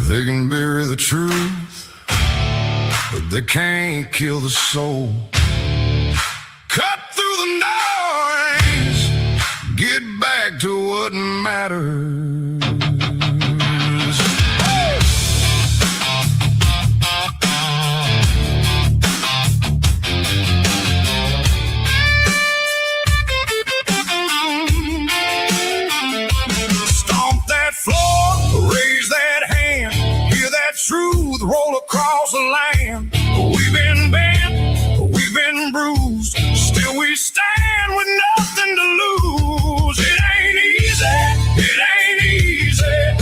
They can bury the truth, but they can't kill the soul. Cut through the noise, get back to what matters. Stomp that floor, raise that hand, hear that truth roll across the land. We've been bent, we've been bruised, still we stand with nothing to lose. It ain't easy, it ain't easy.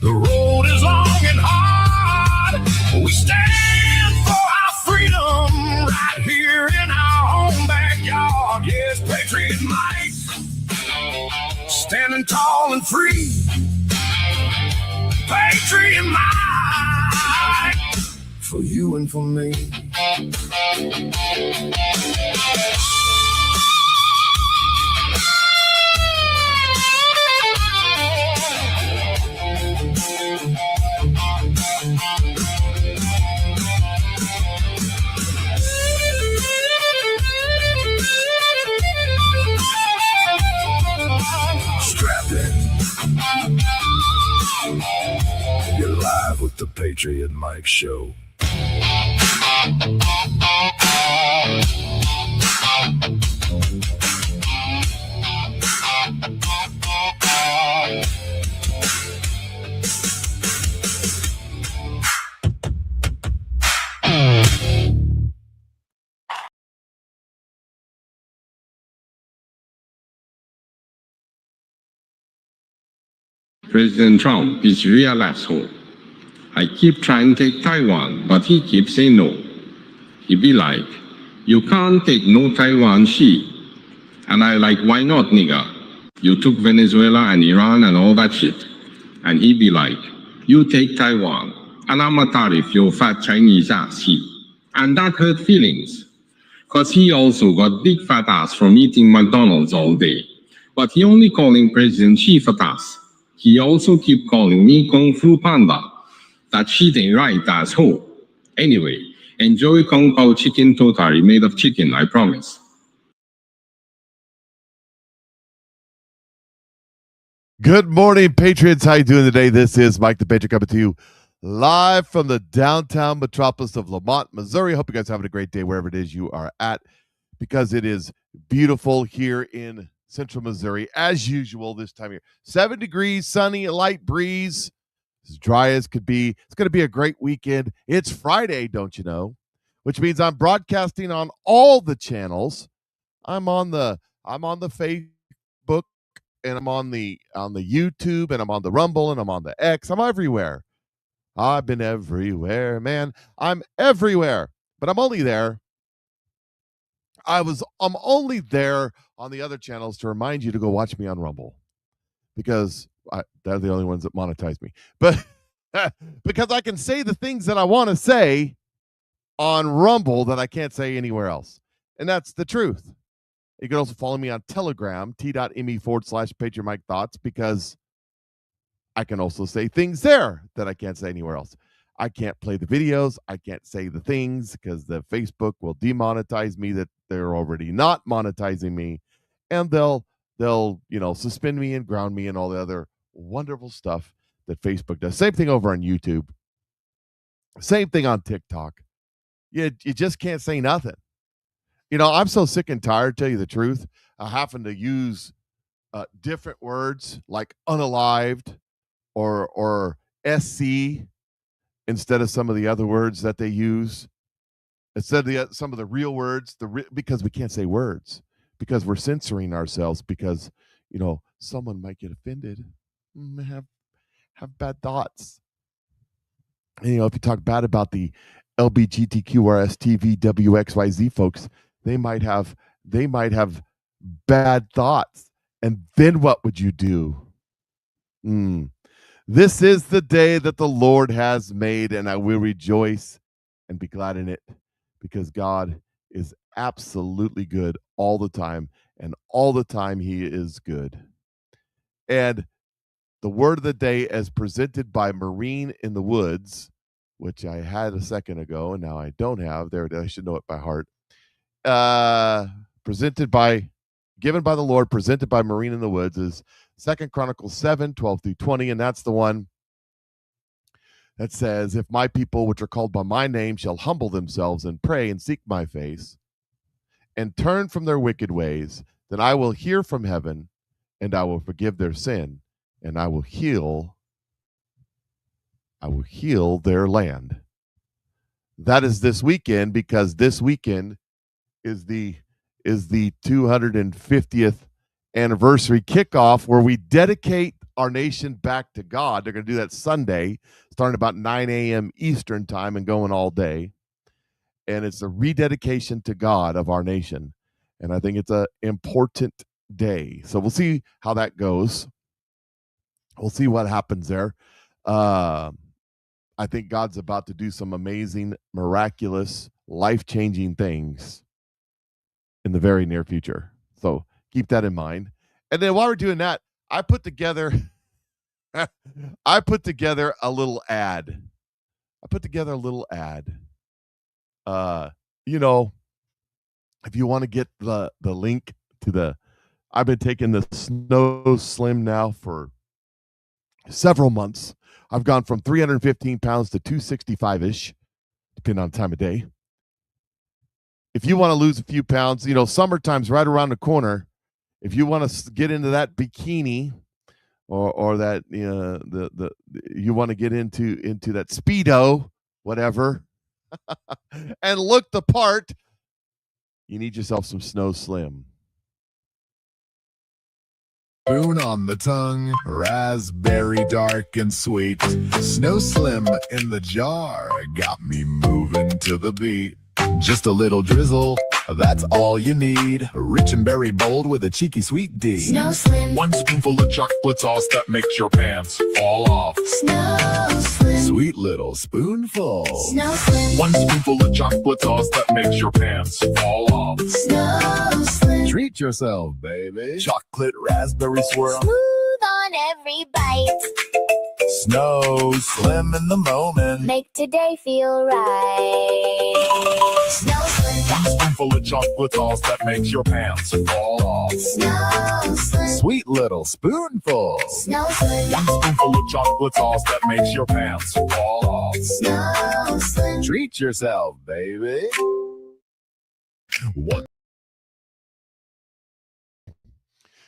The road is long and hard. We stand for our freedom right here in our own backyard. Yes, Patriot Mike, standing tall and free. Patriot Mike, for you and for me. Strap in. You're live with the Patriot Mike Show. President Trump is real asshole. I keep trying to take Taiwan, but he keeps saying no. He be like, you can't take no Taiwan shit. And I like, why not, nigga? You took Venezuela and Iran and all that shit. And he be like, you take Taiwan, and I'm a tariff your fat Chinese ass shit. And that hurt feelings. Cause he also got big fat ass from eating McDonald's all day. But he only calling President Xi fat ass. He also keep calling me Kung Fu Panda. That shit ain't right, asshole. Anyway, enjoy Kung Pao chicken totally made of chicken, I promise. Good morning, Patriots. How you doing today? This is Mike the Patriot coming to you live from the downtown metropolis of LaMonte, Missouri. Hope you guys are having a great day wherever it is you are at, because it is beautiful here in Central Missouri, as usual this time of year. 7 degrees, sunny, a light breeze, as dry as could be. It's going to be a great weekend. It's Friday, don't you know? Which means I'm broadcasting on all the channels. I'm on the Facebook, and I'm on the YouTube, and I'm on the Rumble, and I'm on the X. I'm everywhere. I've been everywhere, man. I'm everywhere, but I'm only there. I'm only there on the other channels to remind you to go watch me on Rumble, because they're the only ones that monetize me. But because I can say the things that I want to say on Rumble that I can't say anywhere else. And that's the truth. You can also follow me on Telegram, t.me/PatriotMike Thoughts, because I can also say things there that I can't say anywhere else. I can't play the videos. I can't say the things because the Facebook will demonetize me, that they're already not monetizing me, and they'll suspend me and ground me and all the other wonderful stuff that Facebook does. Same thing over on YouTube. Same thing on TikTok. You just can't say nothing. I'm so sick and tired, to tell you the truth, having to use different words like unalived or SC instead of some of the other words that they use. Instead of some of the real words, because we can't say words, because we're censoring ourselves, because someone might get offended, have bad thoughts. And, if you talk bad about the LBGTQRSTVWXYZ folks, they might have bad thoughts. And then what would you do? This is the day that the Lord has made, and I will rejoice and be glad in it, because God is absolutely good all the time, and all the time he is good. And the word of the day as presented by Marine in the Woods, which I had a second ago and now I don't have. There it is. I should know it by heart. Given by the Lord, presented by Marine in the Woods, is 2 Chronicles 7, 12 through 20. And that's the one that says, if my people, which are called by my name, shall humble themselves and pray and seek my face and turn from their wicked ways, then I will hear from heaven and I will forgive their sin and I will heal their land. That is this weekend, because this weekend is the 250th anniversary kickoff where we dedicate our nation back to God. They're going to do that Sunday, starting about 9 a.m. Eastern time and going all day. And it's a rededication to God of our nation. And I think it's an important day. So we'll see how that goes. We'll see what happens there. I think God's about to do some amazing, miraculous, life-changing things in the very near future. So keep that in mind. And then while we're doing that, I put together a little ad. If you want to get the link to I've been taking the Snow Slim now for several months. I've gone from 315 pounds to 265-ish, depending on the time of day. If you want to lose a few pounds, summertime's right around the corner. If you want to get into that bikini, or that you want to get into that Speedo, whatever, and look the part, you need yourself some Snow Slim. Spoon on the tongue, raspberry dark and sweet. Snow Slim in the jar, got me moving to the beat. Just a little drizzle, that's all you need. Rich and berry bold with a cheeky sweet D. Snow Slim. 1 spoonful of chocolate sauce that makes your pants fall off. Snow Slim. Sweet little spoonful. Snow Slim. 1 spoonful of chocolate sauce that makes your pants fall off. Snow Slim. Treat yourself, baby. Chocolate raspberry swirl. Smooth on every bite. Snow Slim in the moment. Make today feel right. Snow Slim. 1 spoonful of chocolate sauce that makes your pants fall off. Snow Slim. Sweet little spoonful. Snow Slim. 1 spoonful of chocolate sauce that makes your pants fall off. Snow Slim. Treat yourself, baby. What?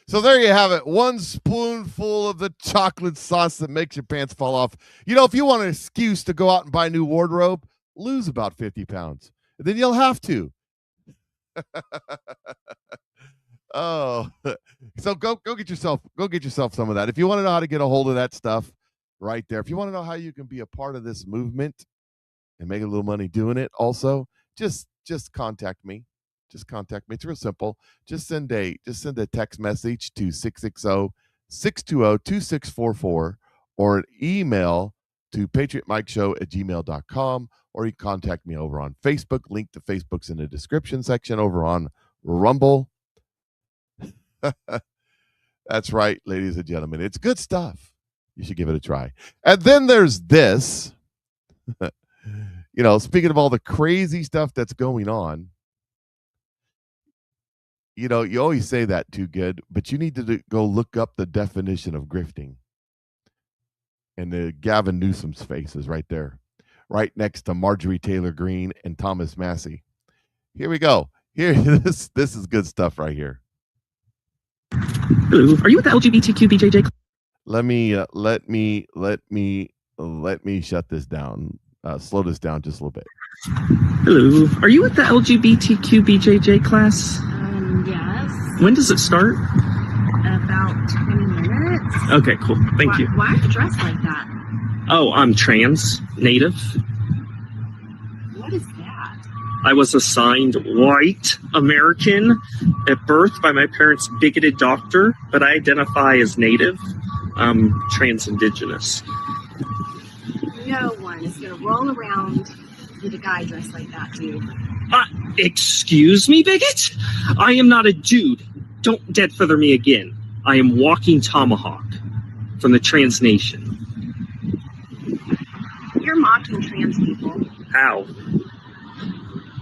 So there you have it. 1 spoonful of the chocolate sauce that makes your pants fall off. If you want an excuse to go out and buy a new wardrobe, lose about 50 pounds. Then you'll have to. Oh, so go get yourself some of that. If you want to know how to get a hold of that stuff, right there. If you want to know how you can be a part of this movement and make a little money doing it, also just contact me. Just contact me. It's real simple. Just send a text message to 660-620-2644 or an email to PatriotMikeShow@gmail.com, or you can contact me over on Facebook. Link to Facebook's in the description section over on Rumble. That's right, ladies and gentlemen. It's good stuff. You should give it a try. And then there's this. Speaking of all the crazy stuff that's going on, you always say that too good, but you need to go look up the definition of grifting. And Gavin Newsom's face is right there, right next to Marjorie Taylor Greene and Thomas Massey. Here we go. This is good stuff right here. Hello, are you with the LGBTQ BJJ? Let me shut this down. Slow this down just a little bit. Hello, are you with the LGBTQ BJJ class? Yes. When does it start? About 20 minutes. Okay, cool. Thank you. Why are you dressed like that? Oh, I'm trans, native. What is that? I was assigned white American at birth by my parents' bigoted doctor, but I identify as native. I'm trans indigenous. No one is going to roll around with a guy dressed like that, dude. Excuse me, bigot? I am not a dude. Don't dead feather me again. I am walking tomahawk. from the trans nation. You're mocking trans people. How?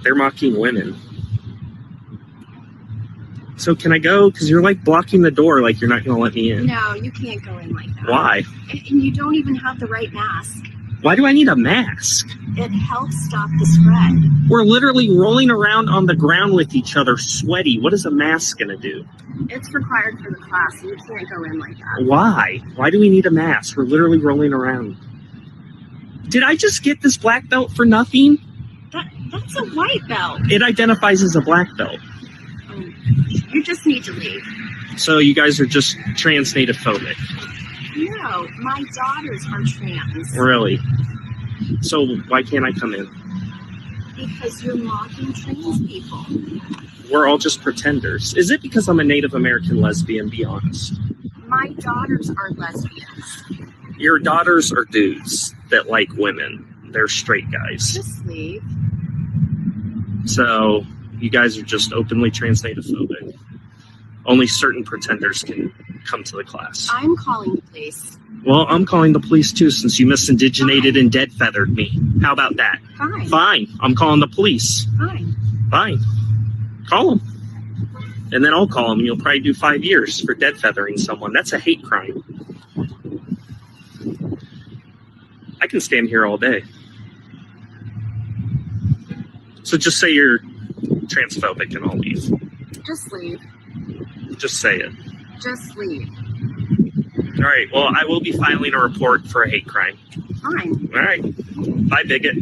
They're mocking women. So can I go? Because you're like blocking the door, like you're not going to let me in. No, you can't go in like that. Why? And you don't even have the right mask. Why do I need a mask? It helps stop the spread. We're literally rolling around on the ground with each other, sweaty. What is a mask going to do? It's required for the class, and you can't go in like that. Why? Why do we need a mask? We're literally rolling around. Did I just get this black belt for nothing? That's a white belt. It identifies as a black belt. You just need to leave. So you guys are just trans native phobic. No, my daughters are trans. Really? So why can't I come in? Because you're mocking trans people. We're all just pretenders. Is it because I'm a Native American lesbian? Be honest. My daughters are lesbians. Your daughters are dudes that like women. They're straight guys. Just leave. So you guys are just openly trans native phobic. Only certain pretenders can come to the class. I'm calling the police. Well, I'm calling the police too, since you misindiginated and dead feathered me. How about that? Fine. Fine. I'm calling the police. Fine. Fine. Call them. And then I'll call them, and you'll probably do 5 years for dead feathering someone. That's a hate crime. I can stand here all day. So just say you're transphobic and I'll leave. Just leave. Just say it. Just leave. All right. Well, I will be filing a report for a hate crime. Fine. All right. Bye, bigot.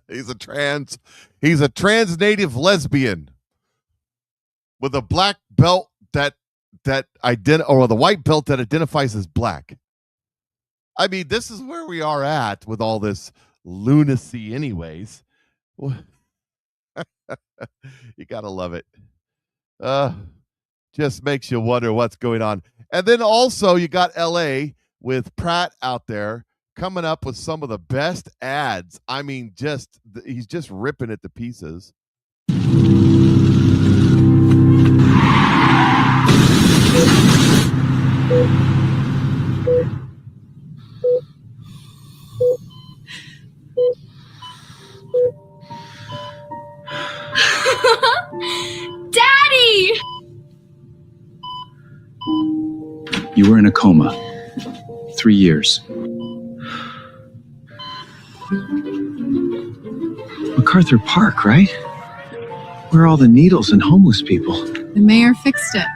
He's a trans native lesbian with a black belt or the white belt that identifies as black. I mean, this is where we are at with all this lunacy anyways. You gotta love it. Just makes you wonder what's going on. And then also you got LA with Pratt out there coming up with some of the best ads. I mean, he's just ripping it to pieces. Daddy! You were in a coma. 3 years. MacArthur Park, right? Where are all the needles and homeless people? The mayor fixed it.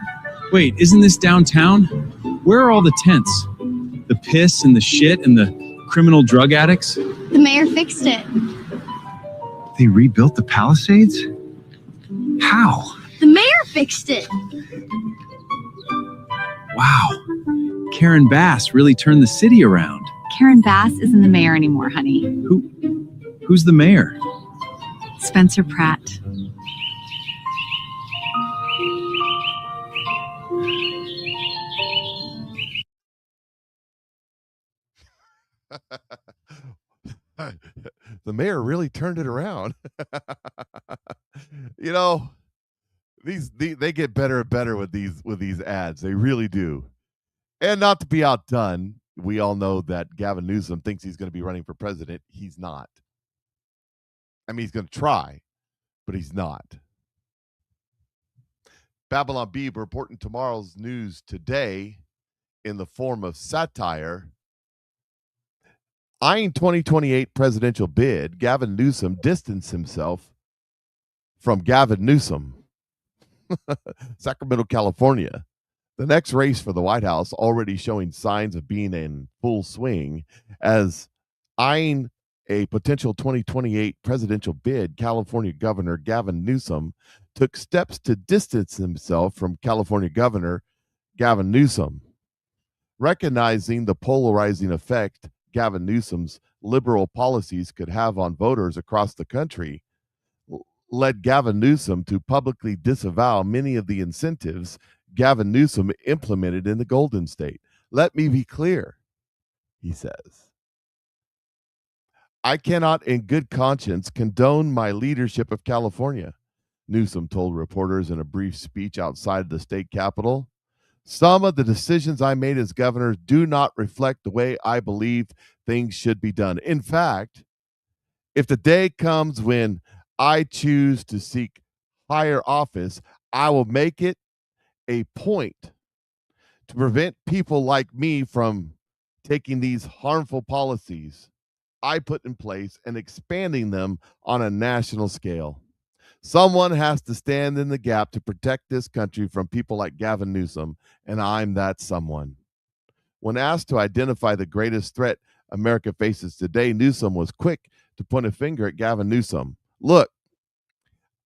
Wait, isn't this downtown? Where are all the tents? The piss and the shit and the criminal drug addicts? The mayor fixed it. They rebuilt the Palisades? How? The mayor fixed it. Wow. Karen Bass really turned the city around. Karen Bass isn't the mayor anymore, honey. Who's the mayor? Spencer Pratt. The mayor really turned it around. You know, they get better and better with these ads. They really do. And not to be outdone, we all know that Gavin Newsom thinks he's going to be running for president. He's not. I mean, he's going to try, but he's not. Babylon Beeb reporting tomorrow's news today in the form of satire. Eyeing 2028 presidential bid, Gavin Newsom distanced himself from Gavin Newsom, Sacramento, California. The next race for the White House already showing signs of being in full swing as eyeing a potential 2028 presidential bid, California Governor Gavin Newsom took steps to distance himself from California Governor Gavin Newsom. Recognizing the polarizing effect Gavin Newsom's liberal policies could have on voters across the country, led Gavin Newsom to publicly disavow many of the incentives Gavin Newsom implemented in the Golden State. Let me be clear, he says. I cannot in good conscience condone my leadership of California, Newsom told reporters in a brief speech outside the state capitol. Some of the decisions I made as governor do not reflect the way I believe things should be done. In fact, if the day comes when I choose to seek higher office, I will make it a point to prevent people like me from taking these harmful policies I put in place and expanding them on a national scale. Someone has to stand in the gap to protect this country from people like Gavin Newsom, and I'm that someone. When asked to identify the greatest threat America faces today, Newsom was quick to point a finger at Gavin Newsom. Look,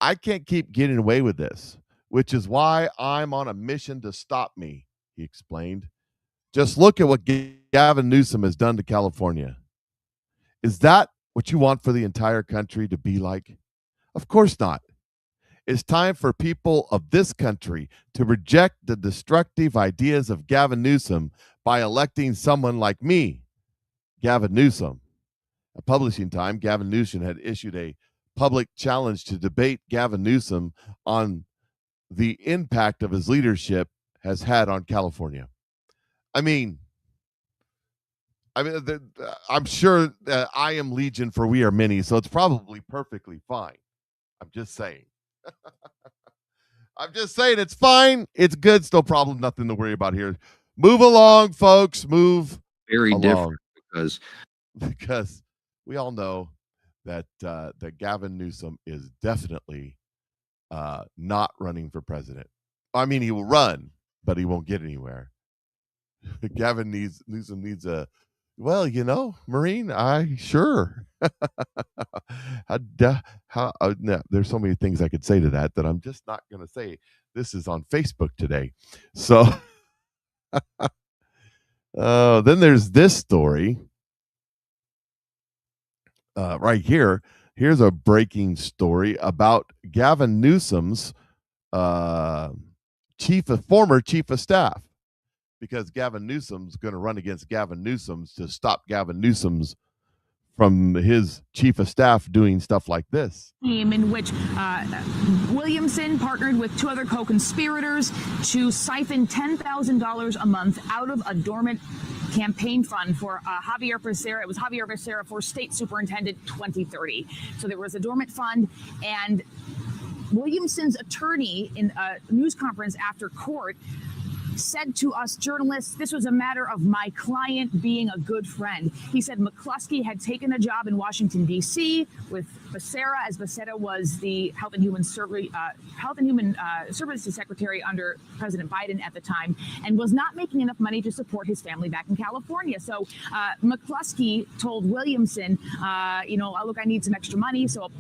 I can't keep getting away with this, which is why I'm on a mission to stop me, he explained. Just look at what Gavin Newsom has done to California. Is that what you want for the entire country to be like? Of course not. It's time for people of this country to reject the destructive ideas of Gavin Newsom by electing someone like me, Gavin Newsom. At publishing time, Gavin Newsom had issued a public challenge to debate Gavin Newsom on the impact of his leadership has had on California. I'm sure I am legion for we are many, so it's probably perfectly fine. I'm just saying. I'm just saying it's fine. It's good. Still problem. Nothing to worry about here. Move along, folks. Move Very along. different Because we all know that that Gavin Newsom is definitely not running for president. I mean, he will run, but he won't get anywhere. Newsom needs a, well, Marine. Sure. No, there's so many things I could say to that I'm just not going to say. This is on Facebook today. So then there's this story right here. Here's a breaking story about Gavin Newsom's former chief of staff, because Gavin Newsom's going to run against Gavin Newsom's to stop Gavin Newsom's from his chief of staff doing stuff like this. In which Williamson partnered with two other co-conspirators to siphon $10,000 a month out of a dormant campaign fund for Javier Becerra. It was Javier Becerra for State Superintendent 2030. So there was a dormant fund, and Williamson's attorney in a news conference after court said to us journalists, this was a matter of my client being a good friend. He said McCluskey had taken a job in Washington, D.C. with Becerra, as Becerra was the Health and Human Services Secretary under President Biden at the time, and was not making enough money to support his family back in California. So McCluskey told Williamson, look, I need some extra money. So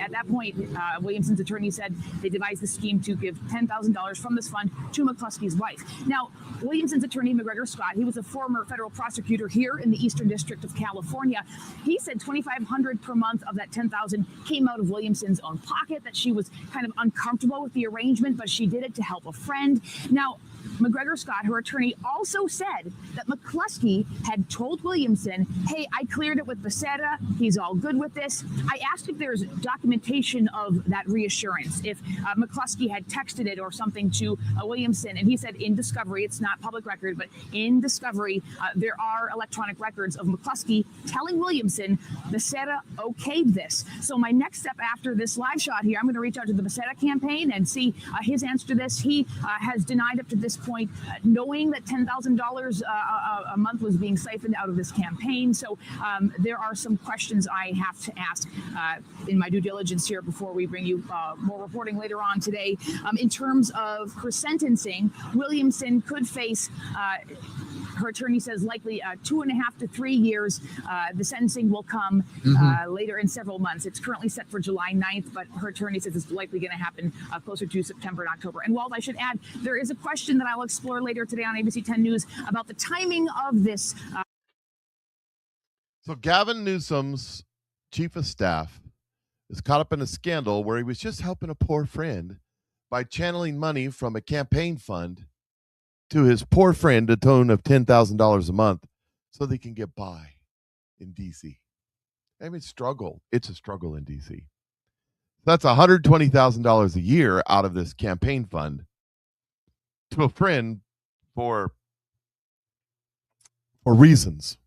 at that point, Williamson's attorney said they devised the scheme to give $10,000 from this fund to McCluskey's wife. Now, Williamson's attorney, McGregor Scott, he was a former federal prosecutor here in the Eastern District of California. He said $2,500 per month of that $10,000 came out of Williamson's own pocket, that she was kind of uncomfortable with the arrangement, but she did it to help a friend. Now, McGregor Scott, her attorney, also said that McCluskey had told Williamson, hey, I cleared it with Becerra. He's all good with this. I asked if there's documentation of that reassurance, if McCluskey had texted it or something to Williamson. And he said in discovery, it's not public record, but in discovery, there are electronic records of McCluskey telling Williamson Becerra okayed this. So my next step after this live shot here, I'm going to reach out to the Becerra campaign and see his answer to this. He has denied up to this point, knowing that $10,000 a month was being siphoned out of this campaign. So there are some questions I have to ask in my due diligence here before we bring you more reporting later on today. In terms of her sentencing, Williamson could face, her attorney says, likely 2.5 to 3 years. The sentencing will come later in several months. It's currently set for July 9th, but her attorney says it's likely going to happen closer to September and October. And Walt, I should add, there is a question that I'll explore later today on ABC 10 News about the timing of this. So Gavin Newsom's chief of staff is caught up in a scandal where he was just helping a poor friend by channeling money from a campaign fund to his poor friend, a tone of $10,000 a month, so they can get by in D.C. I mean, struggle. It's a struggle in D.C. That's $120,000 a year out of this campaign fund to a friend for reasons.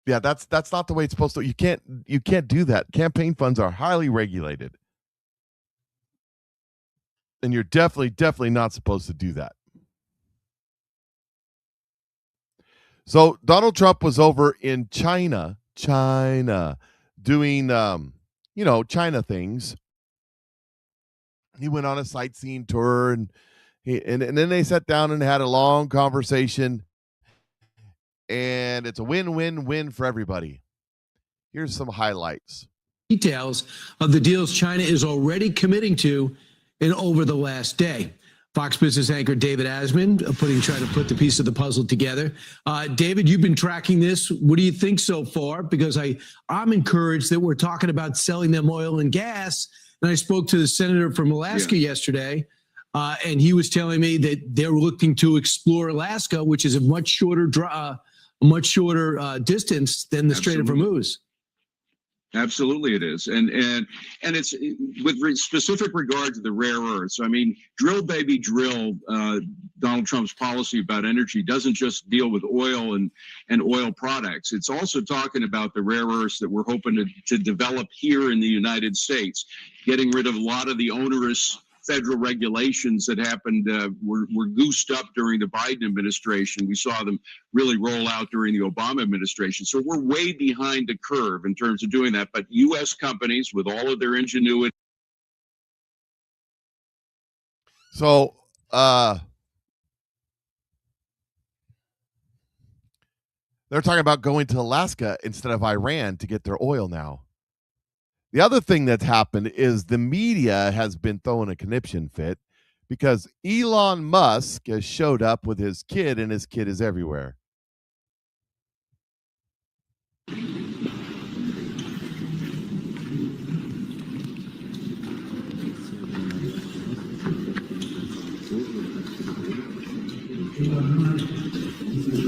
Yeah, that's not the way it's supposed to. You can't do that. Campaign funds are highly regulated. And you're definitely not supposed to do that. So Donald Trump was over in China doing China things. He went on a sightseeing tour and then they sat down and had a long conversation. And it's a win-win-win for everybody. Here's some highlights. Details of the deals China is already committing to in over the last day. Fox Business anchor David Asman trying to put the piece of the puzzle together. David, you've been tracking this. What do you think so far? Because I'm encouraged that we're talking about selling them oil and gas. And I spoke to the senator from Alaska yesterday, and he was telling me that they're looking to explore Alaska, which is a much shorter distance than the Strait of Hormuz. Absolutely, it is, and it's with specific regard to the rare earths. I mean, drill baby drill. Donald Trump's policy about energy doesn't just deal with oil and oil products. It's also talking about the rare earths that we're hoping to develop here in the United States, getting rid of a lot of the onerous federal regulations that happened were goosed up during the Biden administration. We saw them really roll out during the Obama administration. So we're way behind the curve in terms of doing that. But U.S. companies, with all of their ingenuity. So they're talking about going to Alaska instead of Iran to get their oil now. The other thing that's happened is the media has been throwing a conniption fit because Elon Musk has showed up with his kid, and his kid is everywhere.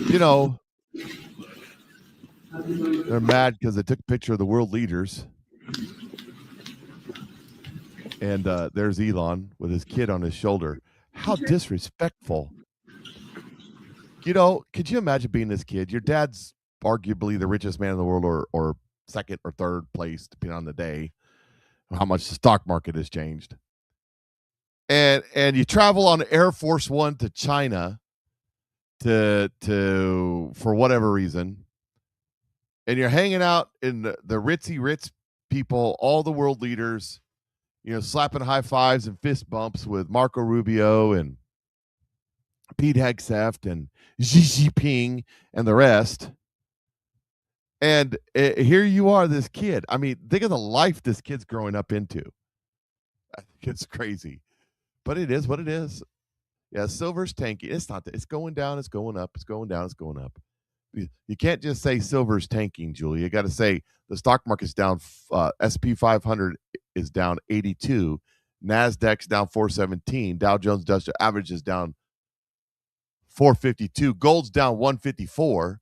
You know, they're mad because they took a picture of the world leaders. And there's Elon with his kid on his shoulder. How disrespectful. You know, could you imagine being this kid? Your dad's arguably the richest man in the world, or second or third place, depending on the day, how much the stock market has changed. And you travel on Air Force One to China to for whatever reason. And you're hanging out in the ritzy Ritz people, all the world leaders, slapping high fives and fist bumps with Marco Rubio and Pete Hegseth and Xi Jinping and the rest. And here you are, this kid. I mean, think of the life this kid's growing up into. I think it's crazy. But it is what it is. Yeah, silver's tanking. It's not that. It's going down, it's going up, it's going down, it's going up. You can't just say silver's tanking, Julie. You got to say the stock market's down. SP 500 is down 82. NASDAQ's down 417. Dow Jones Industrial Average is down 452. Gold's down 154.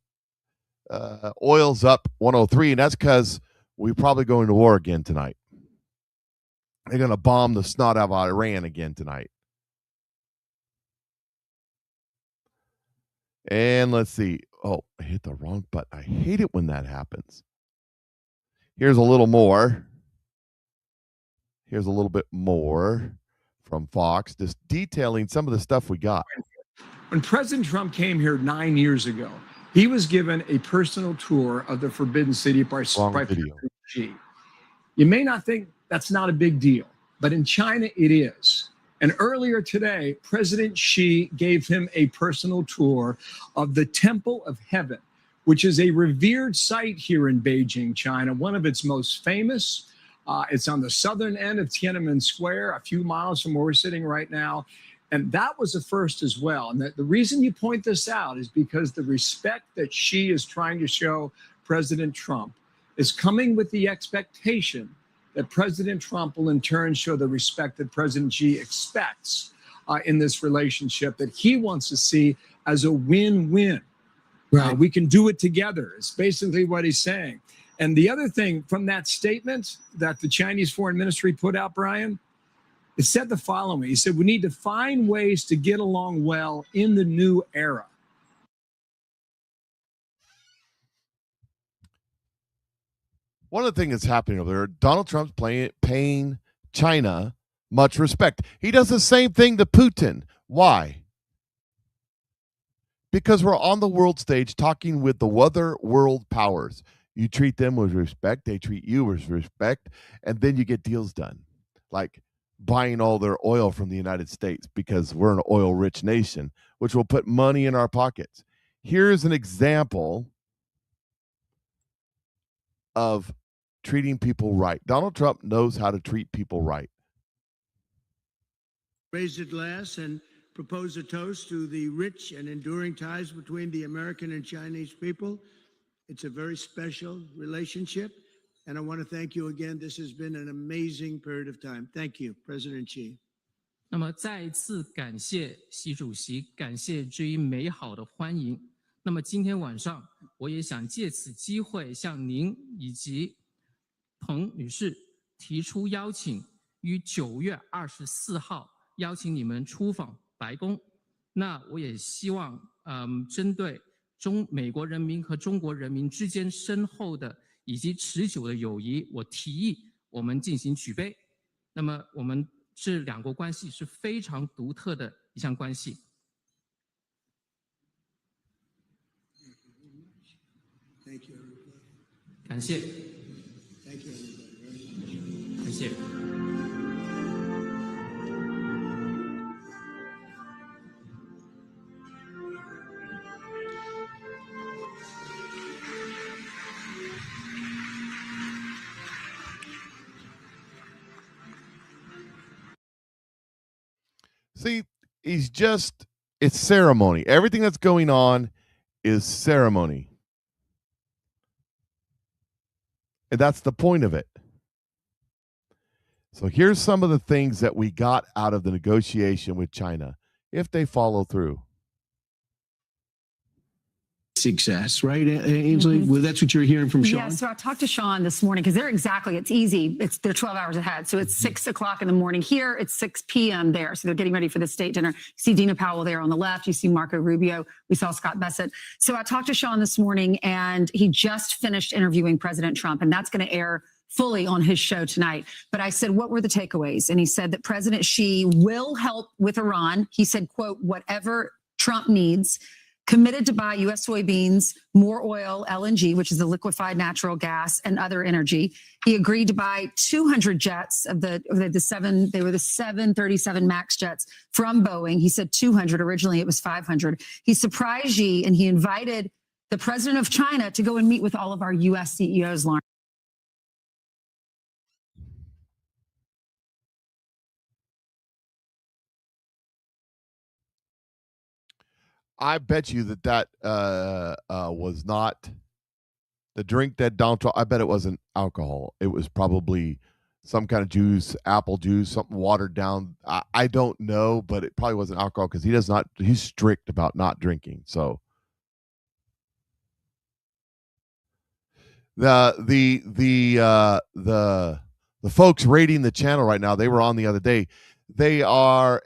Oil's up 103. And that's because we're probably going to war again tonight. They're going to bomb the snot out of Iran again tonight. And let's see. Oh, I hit the wrong button. I hate it when that happens. Here's a little more. Here's a little bit more from Fox, just detailing some of the stuff we got. When President Trump came here 9 years ago, he was given a personal tour of the Forbidden City by President Xi. You may not think that's not a big deal, but in China it is. And earlier today, President Xi gave him a personal tour of the Temple of Heaven, which is a revered site here in Beijing, China, one of its most famous. It's on the southern end of Tiananmen Square, a few miles from where we're sitting right now. And that was a first as well. And the reason you point this out is because the respect that Xi is trying to show President Trump is coming with the expectation that President Trump will in turn show the respect that President Xi expects in this relationship that he wants to see as a win-win. Right. We can do it together. It's basically what he's saying. And the other thing from that statement that the Chinese Foreign Ministry put out, Brian, It said the following. He said, we need to find ways to get along well in the new era. One of the things that's happening over there, Donald Trump's paying China much respect. He does the same thing to Putin. Why? Because we're on the world stage talking with the other world powers. You treat them with respect, they treat you with respect, and then you get deals done. Like buying all their oil from the United States because we're an oil-rich nation, which will put money in our pockets. Here's an example of treating people right. Donald Trump knows how to treat people right. Raise a glass and propose a toast to the rich and enduring ties between the American and Chinese people. It's a very special relationship, and I want to thank you again. This has been an amazing period of time. Thank you, President Xi. 那么再一次感谢习主席，感谢这一美好的欢迎。那么今天晚上，我也想借此机会向您以及彭女士提出邀请，于9月24号邀请你们出访白宫。那我也希望，针对美国人民和中国人民之间深厚的以及持久的友谊，我提议我们进行举杯。那么我们这两国关系是非常独特的一项关系。感谢。感谢。See, it's ceremony. Everything that's going on is ceremony. And that's the point of it. So here's some of the things that we got out of the negotiation with China, if they follow through. Success, right, Ainsley? Well, that's what you're hearing from Sean? Yeah, so I talked to Sean this morning because it's easy. They're 12 hours ahead. So it's 6 o'clock in the morning here. It's 6 p.m. there. So they're getting ready for the state dinner. You see Dina Powell there on the left. You see Marco Rubio. We saw Scott Bessent. So I talked to Sean this morning, and he just finished interviewing President Trump, and that's going to air fully on his show tonight. But I said, what were the takeaways? And he said that President Xi will help with Iran. He said, quote, whatever Trump needs, committed to buy U.S. soybeans, more oil, LNG, which is the liquefied natural gas, and other energy. He agreed to buy 200 jets of the 737 MAX jets from Boeing. He said 200. Originally, it was 500. He surprised Xi, and he invited the president of China to go and meet with all of our U.S. CEOs, Lauren. I bet you that was not the drink that Donald Trump. I bet it wasn't alcohol. It was probably some kind of juice, apple juice, something watered down. I don't know, but it probably wasn't alcohol because he's strict about not drinking. So the folks rating the channel right now, they were on the other day. They have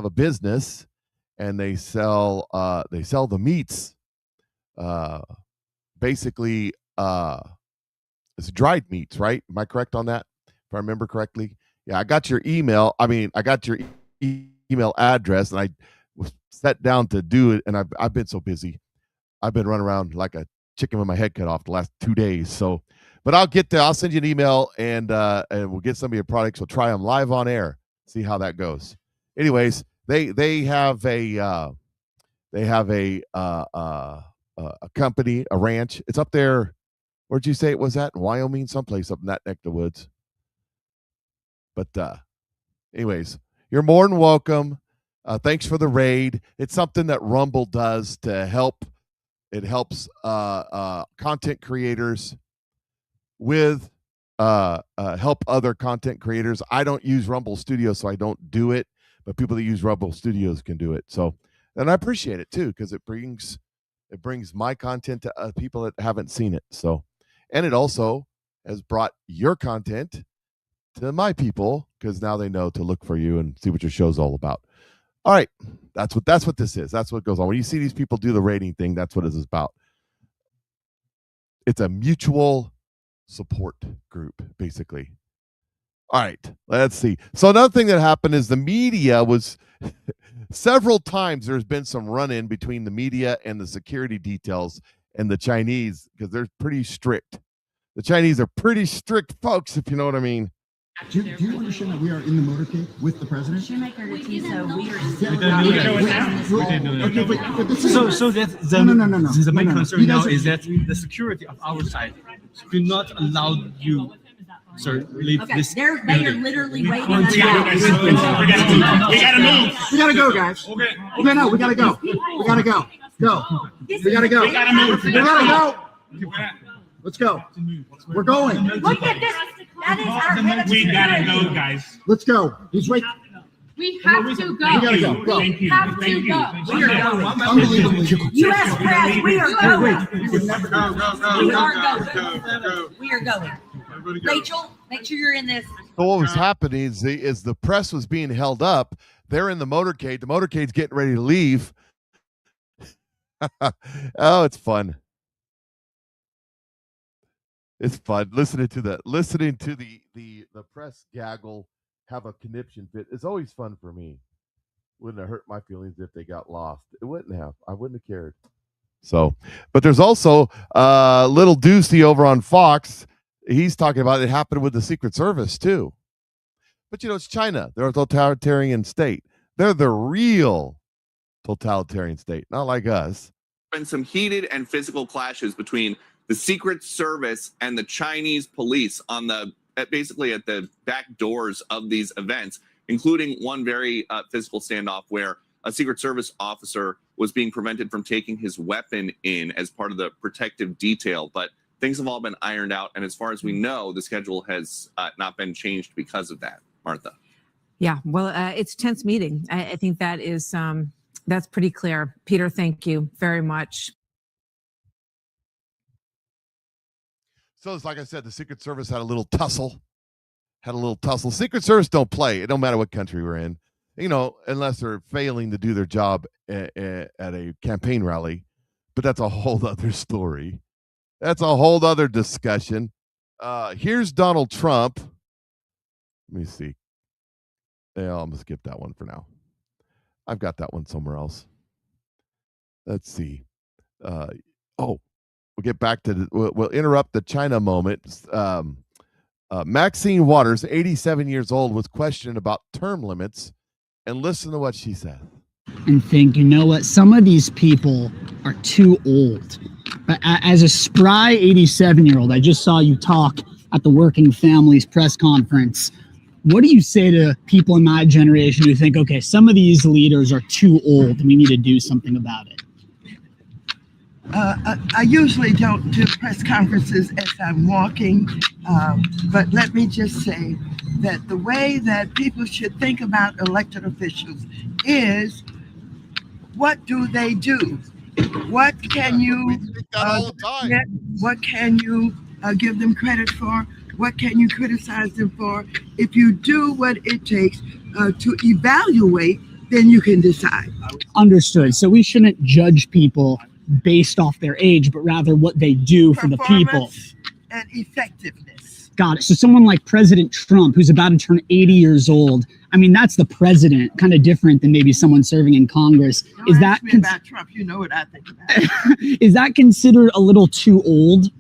a business. And they sell the meats. Basically, it's dried meats, right? Am I correct on that? If I remember correctly, yeah. I got your email. I got your email address, and I was set down to do it. And I've been so busy. I've been running around like a chicken with my head cut off the last 2 days. So, but I'll get there. I'll send you an email, and we'll get some of your products. We'll try them live on air. See how that goes. Anyways. They have a company, a ranch. It's up there. Where'd you say it was at? In Wyoming, someplace up in that neck of the woods. But anyways, you're more than welcome. Thanks for the raid. It's something that Rumble does to help. It helps content creators with help other content creators. I don't use Rumble Studio, so I don't do it. But people that use Rumble Studios can do it. So, and I appreciate it too, because it brings my content to people that haven't seen it. So, and it also has brought your content to my people, because now they know to look for you and see what your show's all about. All right, that's what this is. That's what goes on when you see these people do the rating thing. That's what it is about. It's a mutual support group, basically. All right, let's see. So another thing that happened is the media was several times there's been some run-in between the media and the security details and the Chinese, because they're pretty strict. The Chinese are pretty strict folks, if you know what I mean. Do you understand that we are in the motorcade with the president? So we are still so that the main concern now is that the security of our side do not allow you, sir, leave this. They are literally waiting. We gotta move. We gotta go, guys. Okay, no, we gotta go. We gotta go. Go. We gotta go. We gotta move. We gotta go. Let's go. We're going. Look at this. That is our head of We gotta go, guys. Let's go. He's right. We have to go. We gotta go. Go. We have to go. We are going. Unbelievable. U.S. press, we are going. Go. We are going. Rachel, make sure you're in this. So what was happening is the press was being held up. They're in the motorcade. The motorcade's getting ready to leave. Oh, it's fun. It's fun listening to the press gaggle have a conniption fit. It's always fun for me. Wouldn't have hurt my feelings if they got lost. It wouldn't have. I wouldn't have cared. So, but there's also little Deucey over on Fox. He's talking about it happened with the Secret Service too. But it's China. They're a totalitarian state. They're the real totalitarian state, not like us. Been some heated and physical clashes between the Secret Service and the Chinese police on basically at the back doors of these events, including one very physical standoff where a Secret Service officer was being prevented from taking his weapon in as part of the protective detail. But things have all been ironed out, and as far as we know, the schedule has not been changed because of that. Martha. Yeah, well, it's a tense meeting. I think that is that's pretty clear. Peter, thank you very much. So it's like I said, the Secret Service had a little tussle. Secret Service don't play. It don't matter what country we're in, unless they're failing to do their job at a campaign rally. But that's a whole other story. That's a whole other discussion. Here's Donald Trump. Let me see. Yeah, I'm going to skip that one for now. I've got that one somewhere else. Let's see. We'll get back to we'll interrupt the China moment. Maxine Waters, 87 years old, was questioned about term limits, and listen to what she said. And think, what? Some of these people are too old. But as a spry 87-year-old, I just saw you talk at the Working Families press conference. What do you say to people in my generation who think, okay, some of these leaders are too old and we need to do something about it? I usually don't do press conferences as I'm walking, but let me just say that the way that people should think about elected officials is, what do they do? What can you what can you give them credit for? What can you criticize them for? If you do what it takes to evaluate, then you can decide. Understood. So we shouldn't judge people based off their age, but rather what they do for the people. And effectiveness. Got it. So someone like President Trump, who's about to turn 80 years old, I mean, that's the president, kind of different than maybe someone serving in Congress. Don't ask me about Trump. You know what I think about it. Is that considered a little too old,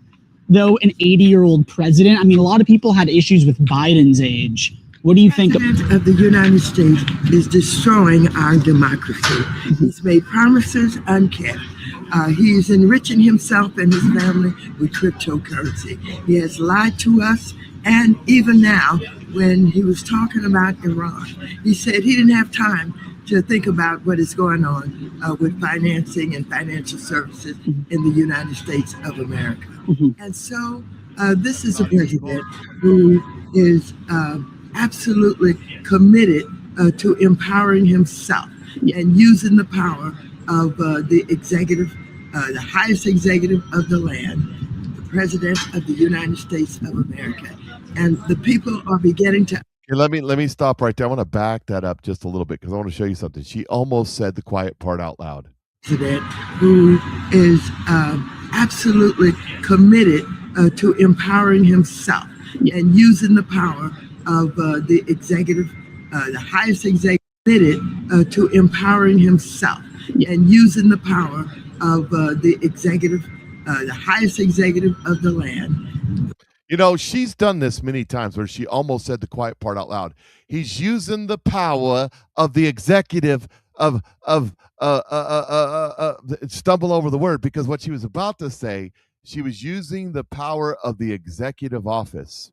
though, an 80-year-old president? I mean, a lot of people had issues with Biden's age. What do you think? The President of the United States is destroying our democracy. He's made promises unkept. He's enriching himself and his family with cryptocurrency. He has lied to us, and even now, when he was talking about Iran, he said he didn't have time to think about what is going on with financing and financial services in the United States of America. And so this is a president who is absolutely committed to empowering himself and using the power of the executive, the highest executive of the land, the President of the United States of America. And the people are beginning to. Here, let me stop right there. I want to back that up just a little bit because I want to show you something. She almost said the quiet part out loud. Who is absolutely committed to empowering himself and using the power of the executive, the highest executive, committed to empowering himself and using the power of the executive, the highest executive of the land. You know, she's done this many times where she almost said the quiet part out loud. He's using the power of the executive stumble over the word, because what she was about to say, she was using the power of the executive office,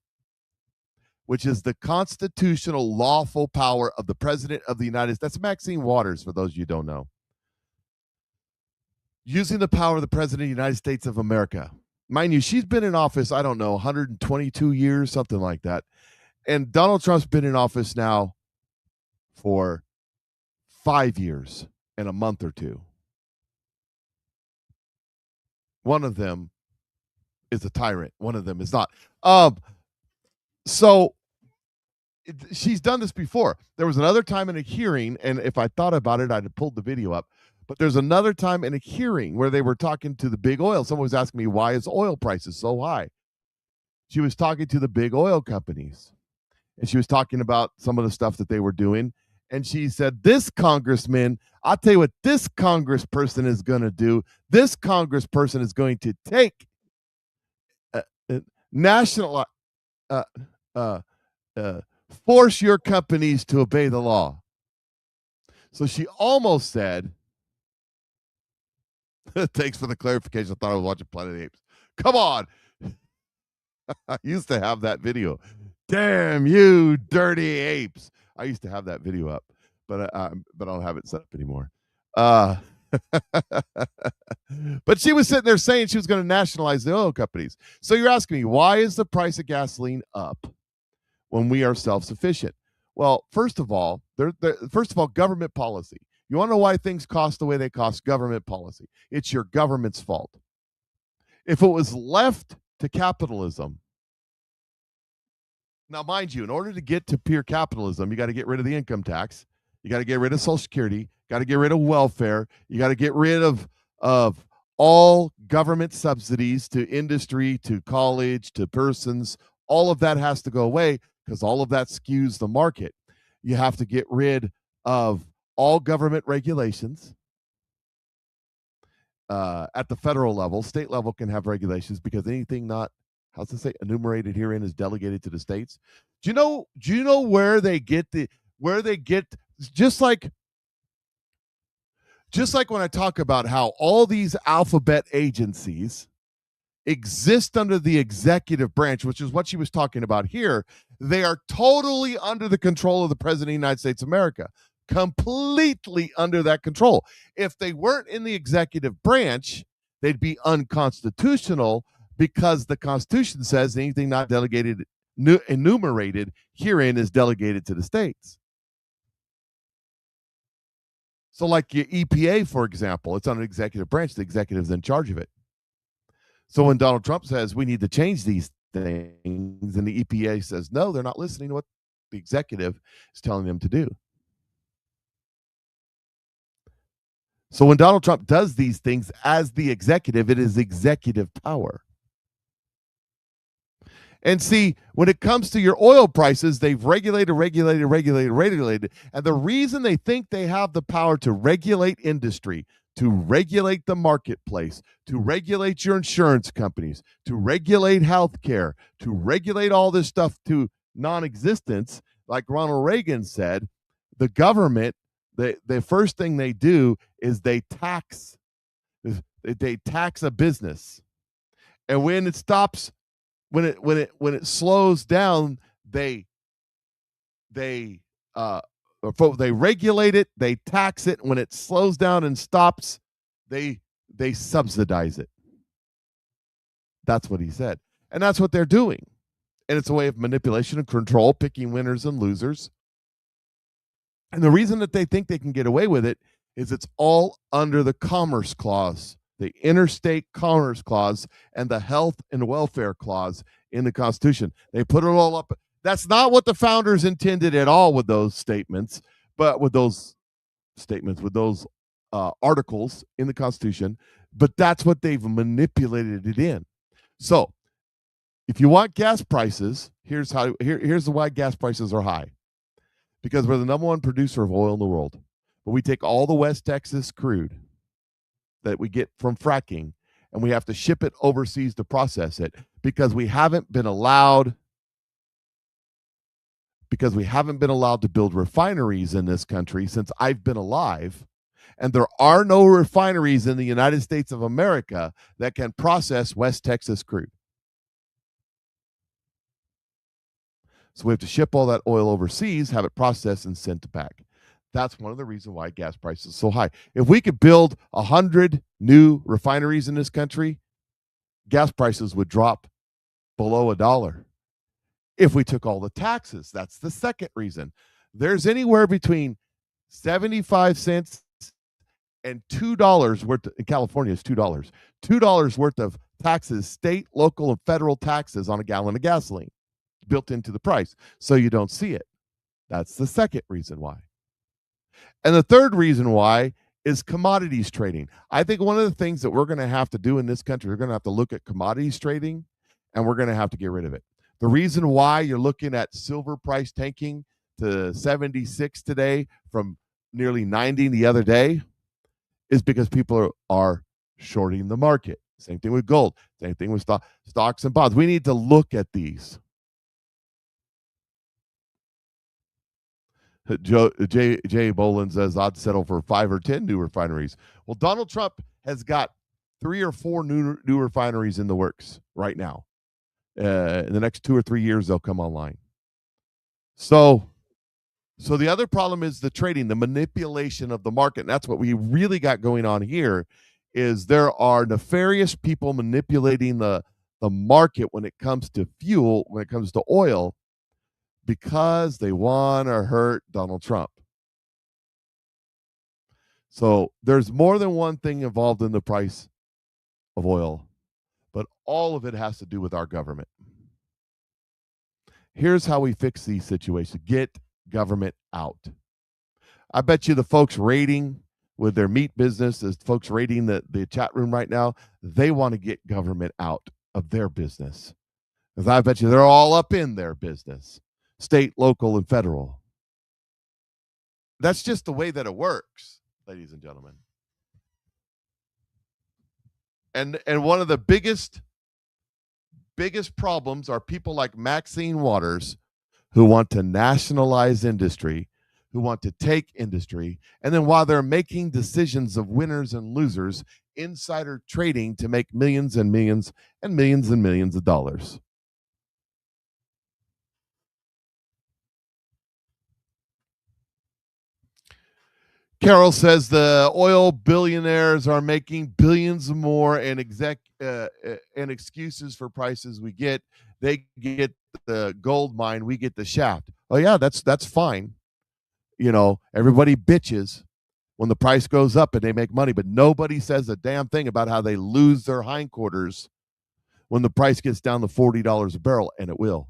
which is the constitutional lawful power of the president of the United States. That's Maxine Waters, for those of you who don't know. Using the power of the president of the United States of America. Mind you, she's been in office, I don't know, 122 years, something like that. And Donald Trump's been in office now for 5 years and a month or two. One of them is a tyrant. One of them is not. So she's done this before. There was another time in a hearing, and if I thought about it, I'd have pulled the video up. But there's another time in a hearing where they were talking to the big oil. Someone was asking me, why is oil prices so high? She was talking to the big oil companies, and she was talking about some of the stuff that they were doing. And she said, this congressman, I'll tell you what this congressperson is going to do. This congressperson is going to take force your companies to obey the law. So she almost said, thanks for the clarification. I thought I was watching Planet of the Apes. Come on. I used to have that video. Damn you, dirty apes. I used to have that video up, but I don't have it set up anymore. But she was sitting there saying she was going to nationalize the oil companies. So you're asking me, why is the price of gasoline up when we are self-sufficient? Well, first of all, government policy. You want to know why things cost the way they cost? Government policy. It's your government's fault. If it was left to capitalism, now mind you, in order to get to pure capitalism, you got to get rid of the income tax. You got to get rid of Social Security. Got to get rid of welfare. You got to get rid of all government subsidies to industry, to college, to persons. All of that has to go away because all of that skews the market. You have to get rid of all government regulations at the federal level. State level can have regulations because anything not, how's it say, enumerated herein is delegated to the states. Do you know where they get just like when I talk about how all these alphabet agencies exist under the executive branch, which is what she was talking about here, they are totally under the control of the president of the United States of America. Completely under that control. If they weren't in the executive branch, they'd be unconstitutional because the Constitution says anything not delegated, enumerated herein is delegated to the states. So like your EPA, for example, it's on an executive branch. The executive's in charge of it. So when Donald Trump says we need to change these things and the EPA says no, they're not listening to what the executive is telling them to do. So when Donald Trump does these things as the executive, it is executive power. And see, when it comes to your oil prices, they've regulated. And the reason they think they have the power to regulate industry, to regulate the marketplace, to regulate your insurance companies, to regulate healthcare, to regulate all this stuff to non-existence, like Ronald Reagan said, the government, the first thing they do is they tax a business, and when it stops, when it slows down, they regulate it, they tax it. When it slows down and stops, they subsidize it. That's what he said, and that's what they're doing, and it's a way of manipulation and control, picking winners and losers. And the reason that they think they can get away with it is it's all under the Commerce Clause the Interstate Commerce Clause and the Health and Welfare Clause in the Constitution. They put it all up. That's not what the founders intended at all with those statements, but with those articles in the Constitution, but that's what they've manipulated it in. So if you want gas prices, here's why gas prices are high. Because we're the number one producer of oil in the world. But we take all the West Texas crude that we get from fracking, and we have to ship it overseas to process it because we haven't been allowed to build refineries in this country since I've been alive. And there are no refineries in the United States of America that can process West Texas crude. So we have to ship all that oil overseas, have it processed, and sent back. That's one of the reasons why gas prices are so high. If we could build 100 new refineries in this country, gas prices would drop below $1. If we took all the taxes, that's the second reason. There's anywhere between 75 cents and $2 worth, in California it's $2 worth of taxes, state, local, and federal taxes on a gallon of gasoline built into the price. So you don't see it. That's the second reason why. And the third reason why is commodities trading. I think one of the things that we're going to have to do in this country, we're going to have to look at commodities trading, and we're going to have to get rid of it. The reason why you're looking at silver price tanking to 76 today from nearly 90 the other day is because people are shorting the market. Same thing with gold. Same thing with stocks and bonds. We need to look at these. Jay Bolin says, I'd settle for 5 or 10 new refineries. Well, Donald Trump has got 3 or 4 new refineries in the works right now. In the next 2 or 3 years, they'll come online. So the other problem is the trading, the manipulation of the market. And that's what we really got going on here is there are nefarious people manipulating the market when it comes to fuel, when it comes to oil, because they want to hurt Donald Trump. So there's more than one thing involved in the price of oil, but all of it has to do with our government. Here's how we fix these situations. Get government out. I bet you the folks raiding with their meat business, the folks raiding the chat room right now, they want to get government out of their business. Because I bet you they're all up in their business. State, local, and federal. That's just the way that it works, ladies and gentlemen. And one of the biggest problems are people like Maxine Waters who want to nationalize industry, who want to take industry, and then while they're making decisions of winners and losers, insider trading to make millions and millions and millions and millions of dollars. Carol says the oil billionaires are making billions more and excuses for prices we get. They get the gold mine, we get the shaft. Oh yeah, that's fine. You know, everybody bitches when the price goes up and they make money, but nobody says a damn thing about how they lose their hindquarters when the price gets down to $40 a barrel, and it will.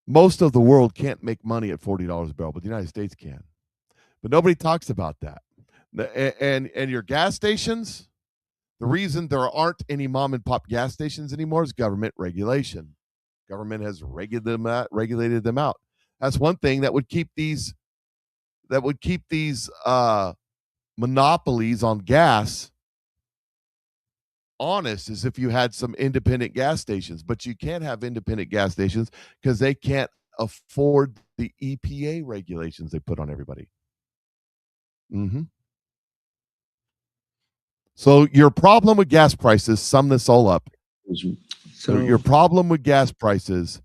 Most of the world can't make money at $40 a barrel, but the United States can. But nobody talks about that. And your gas stations, the reason there aren't any mom and pop gas stations anymore is government regulation. Government has regulated them out. That's one thing that would keep these monopolies on gas honest, is if you had some independent gas stations, but you can't have independent gas stations because they can't afford the EPA regulations they put on everybody. So your problem with gas prices, sum this all up. So your problem with gas prices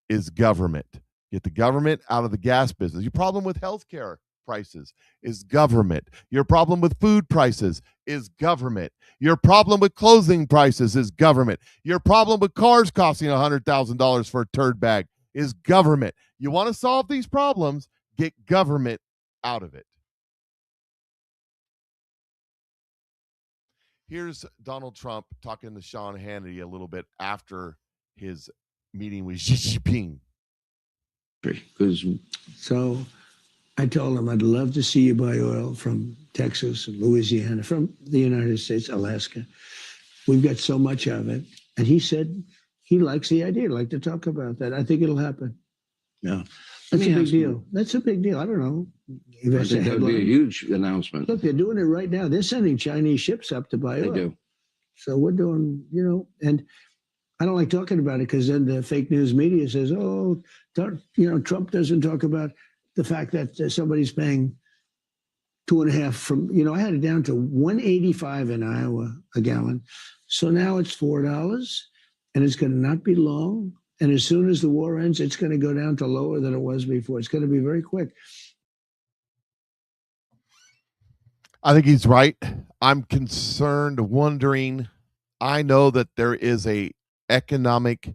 is government. Get the government out of the gas business. Your problem with healthcare prices is government. Your problem with food prices is government. Your problem with clothing prices is government. Your problem with cars costing $100,000 for a turd bag is government. You want to solve these problems, get government out of it. Here's Donald Trump talking to Sean Hannity a little bit after his meeting with Xi Jinping. So I told him I'd love to see you buy oil from Texas and Louisiana, from the United States, Alaska. We've got so much of it. And he said he likes the idea. He'd like to talk about that. I think it'll happen. Yeah. That's a big deal. That's a big deal. I don't know. I think that would be a huge announcement. Look, they're doing it right now. They're sending Chinese ships up to buy oil. They do. So we're doing, and I don't like talking about it because then the fake news media says, Trump doesn't talk about the fact that somebody's paying 2.5 from, I had it down to $1.85 in Iowa a gallon. So now it's $4 and it's going to not be long. And as soon as the war ends, it's going to go down to lower than it was before. It's going to be very quick. I think he's right. I'm concerned, wondering. I know that there is a economic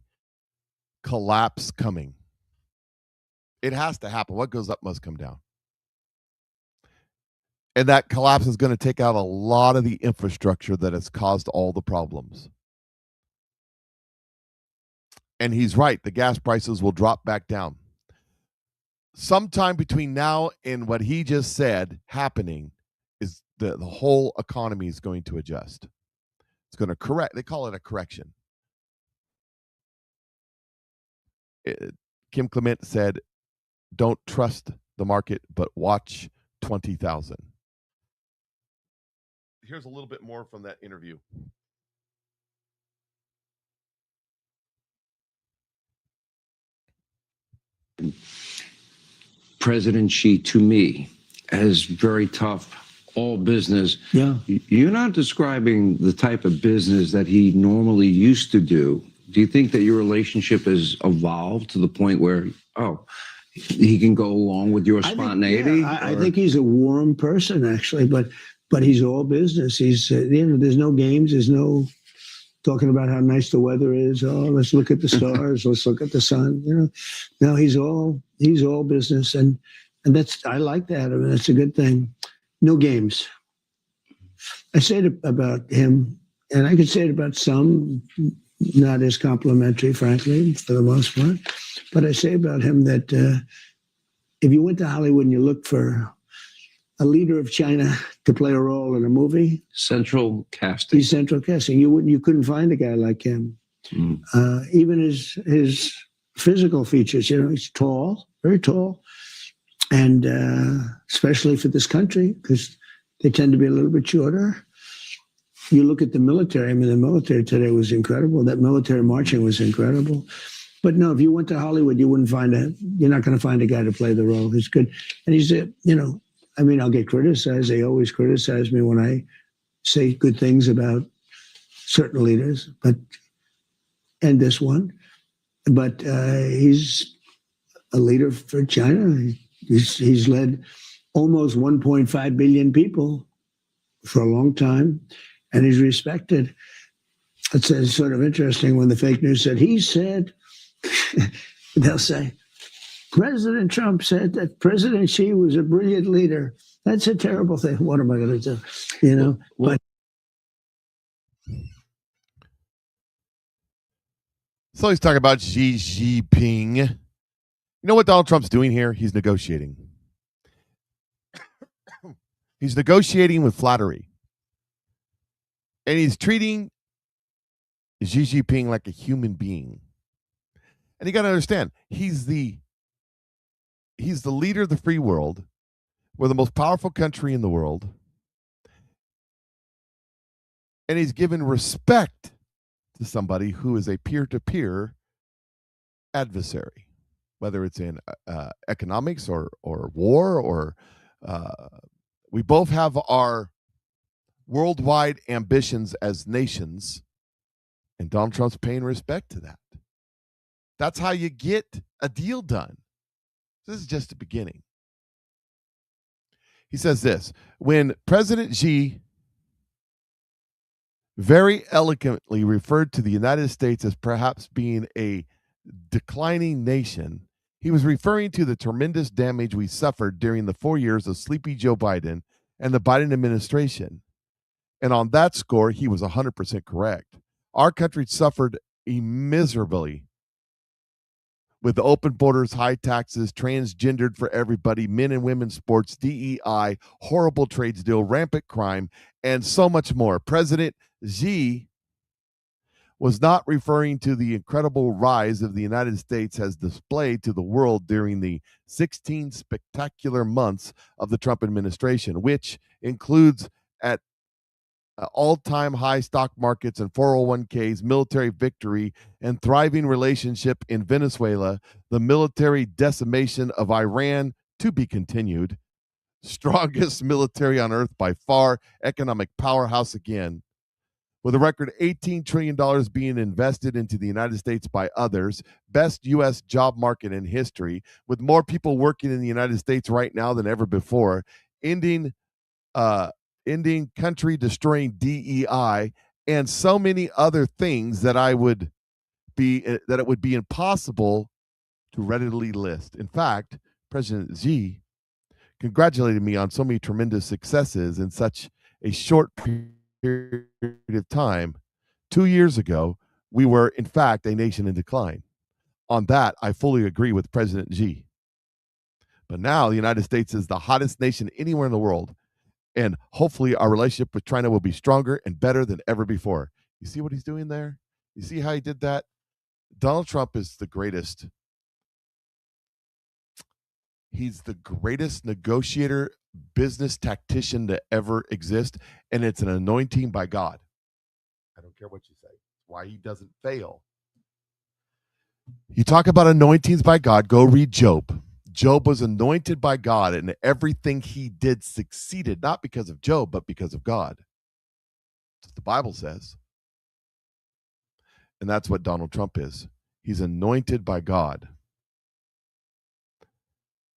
collapse coming. It has to happen. What goes up must come down. And that collapse is going to take out a lot of the infrastructure that has caused all the problems. And he's right. The gas prices will drop back down. Sometime between now and what he just said happening is the whole economy is going to adjust. It's going to correct. They call it a correction. Kim Clement said, don't trust the market, but watch 20,000. Here's a little bit more from that interview. President Xi, to me, as very tough, all business. Yeah. You're not describing the type of business that he normally used to do. Do you think that your relationship has evolved to the point where, he can go along with your spontaneity? I think he's a warm person, actually, but he's all business. He's, there's no games. There's no talking about how nice the weather is. Oh, let's look at the stars. Let's look at the sun. No, he's all business. And that's, I like that. I mean, that's a good thing. No games. I say it about him, and I could say it about some, not as complimentary, frankly, for the most part. But I say about him that if you went to Hollywood and you looked for a leader of China to play a role in a movie, central casting. He's central casting. You couldn't find a guy like him. Even his physical features. He's tall, very tall, and especially for this country because they tend to be a little bit shorter. You look at the military. I mean, the military today was incredible. That military marching was incredible. But no, if you went to Hollywood, you're not going to find a guy to play the role. He's good. And he's, I'll get criticized. They always criticize me when I say good things about certain leaders, and this one. But he's a leader for China. He's led almost 1.5 billion people for a long time, and he's respected. It's sort of interesting when the fake news said, he said, they'll say, President Trump said that President Xi was a brilliant leader. That's a terrible thing. What am I going to do? But so he's talking about Xi Jinping. You know what Donald Trump's doing here? He's negotiating. He's negotiating with flattery. And he's treating Xi Jinping like a human being. And you got to understand, he's the leader of the free world. We're the most powerful country in the world. And he's given respect to somebody who is a peer-to-peer adversary, whether it's in economics or war or we both have our worldwide ambitions as nations, and Donald Trump's paying respect to that. That's how you get a deal done. This is just the beginning. He says this, when President Xi very eloquently referred to the United States as perhaps being a declining nation, He was referring to the tremendous damage we suffered during the 4 years of sleepy Joe Biden and the Biden administration. And on that score, he was 100% correct. Our country suffered immeasurably with the open borders, high taxes, transgendered for everybody, men and women's sports, DEI, horrible trades deal, rampant crime, and so much more. President Xi was not referring to the incredible rise of the United States has displayed to the world during the 16 spectacular months of the Trump administration, which includes at all-time high stock markets and 401ks, military victory, and thriving relationship in Venezuela, the military decimation of Iran to be continued, strongest military on earth by far, economic powerhouse again, with a record $18 trillion being invested into the United States by others, best U.S. job market in history, with more people working in the United States right now than ever before, ending country destroying DEI, and so many other things that it would be impossible to readily list. In fact, President Xi congratulated me on so many tremendous successes in such a short period of time. 2 years ago, we were in fact a nation in decline. On that, I fully agree with President Xi. But now the United States is the hottest nation anywhere in the world. And hopefully our relationship with China will be stronger and better than ever before. You see what he's doing there? You see how he did that? Donald Trump is the greatest. He's the greatest negotiator, business tactician to ever exist. And it's an anointing by God. I don't care what you say. It's why he doesn't fail. You talk about anointings by God, go read Job. Job was anointed by God, and everything he did succeeded, not because of Job, but because of God. That's what the Bible says. And that's what Donald Trump is. He's anointed by God.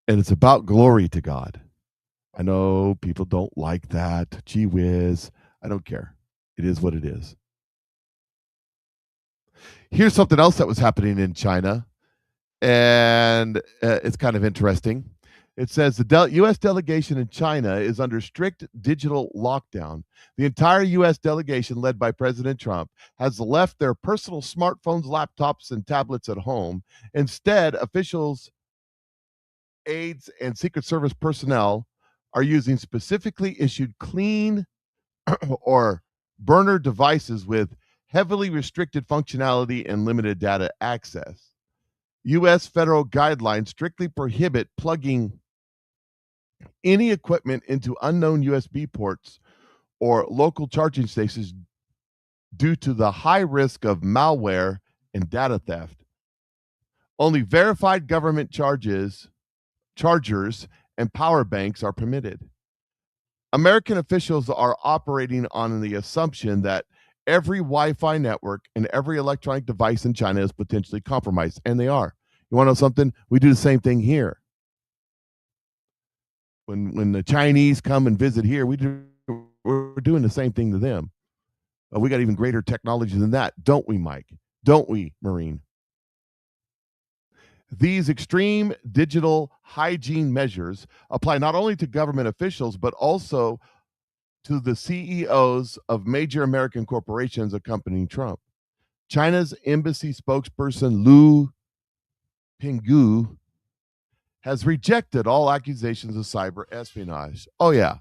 And it's about glory to God. I know people don't like that. Gee whiz. I don't care. It is what it is. Here's something else that was happening in China. And it's kind of interesting. It says the U.S. delegation in China is under strict digital lockdown. The entire U.S. delegation, led by President Trump, has left their personal smartphones, laptops, and tablets at home. Instead, officials, aides, and Secret Service personnel are using specifically issued clean or burner devices with heavily restricted functionality and limited data access. U.S. federal guidelines strictly prohibit plugging any equipment into unknown USB ports or local charging stations due to the high risk of malware and data theft. Only verified government chargers, and power banks are permitted. American officials are operating on the assumption that every Wi-Fi network and every electronic device in China is potentially compromised, and they are. You want to know something? We do the same thing here. When the Chinese come and visit here, we're doing the same thing to them. But we got even greater technology than that, don't we, Mike? Don't we, Marine? These extreme digital hygiene measures apply not only to government officials, but also to the CEOs of major American corporations accompanying Trump. China's embassy spokesperson Lu Pinggu has rejected all accusations of cyber espionage. Oh, yeah.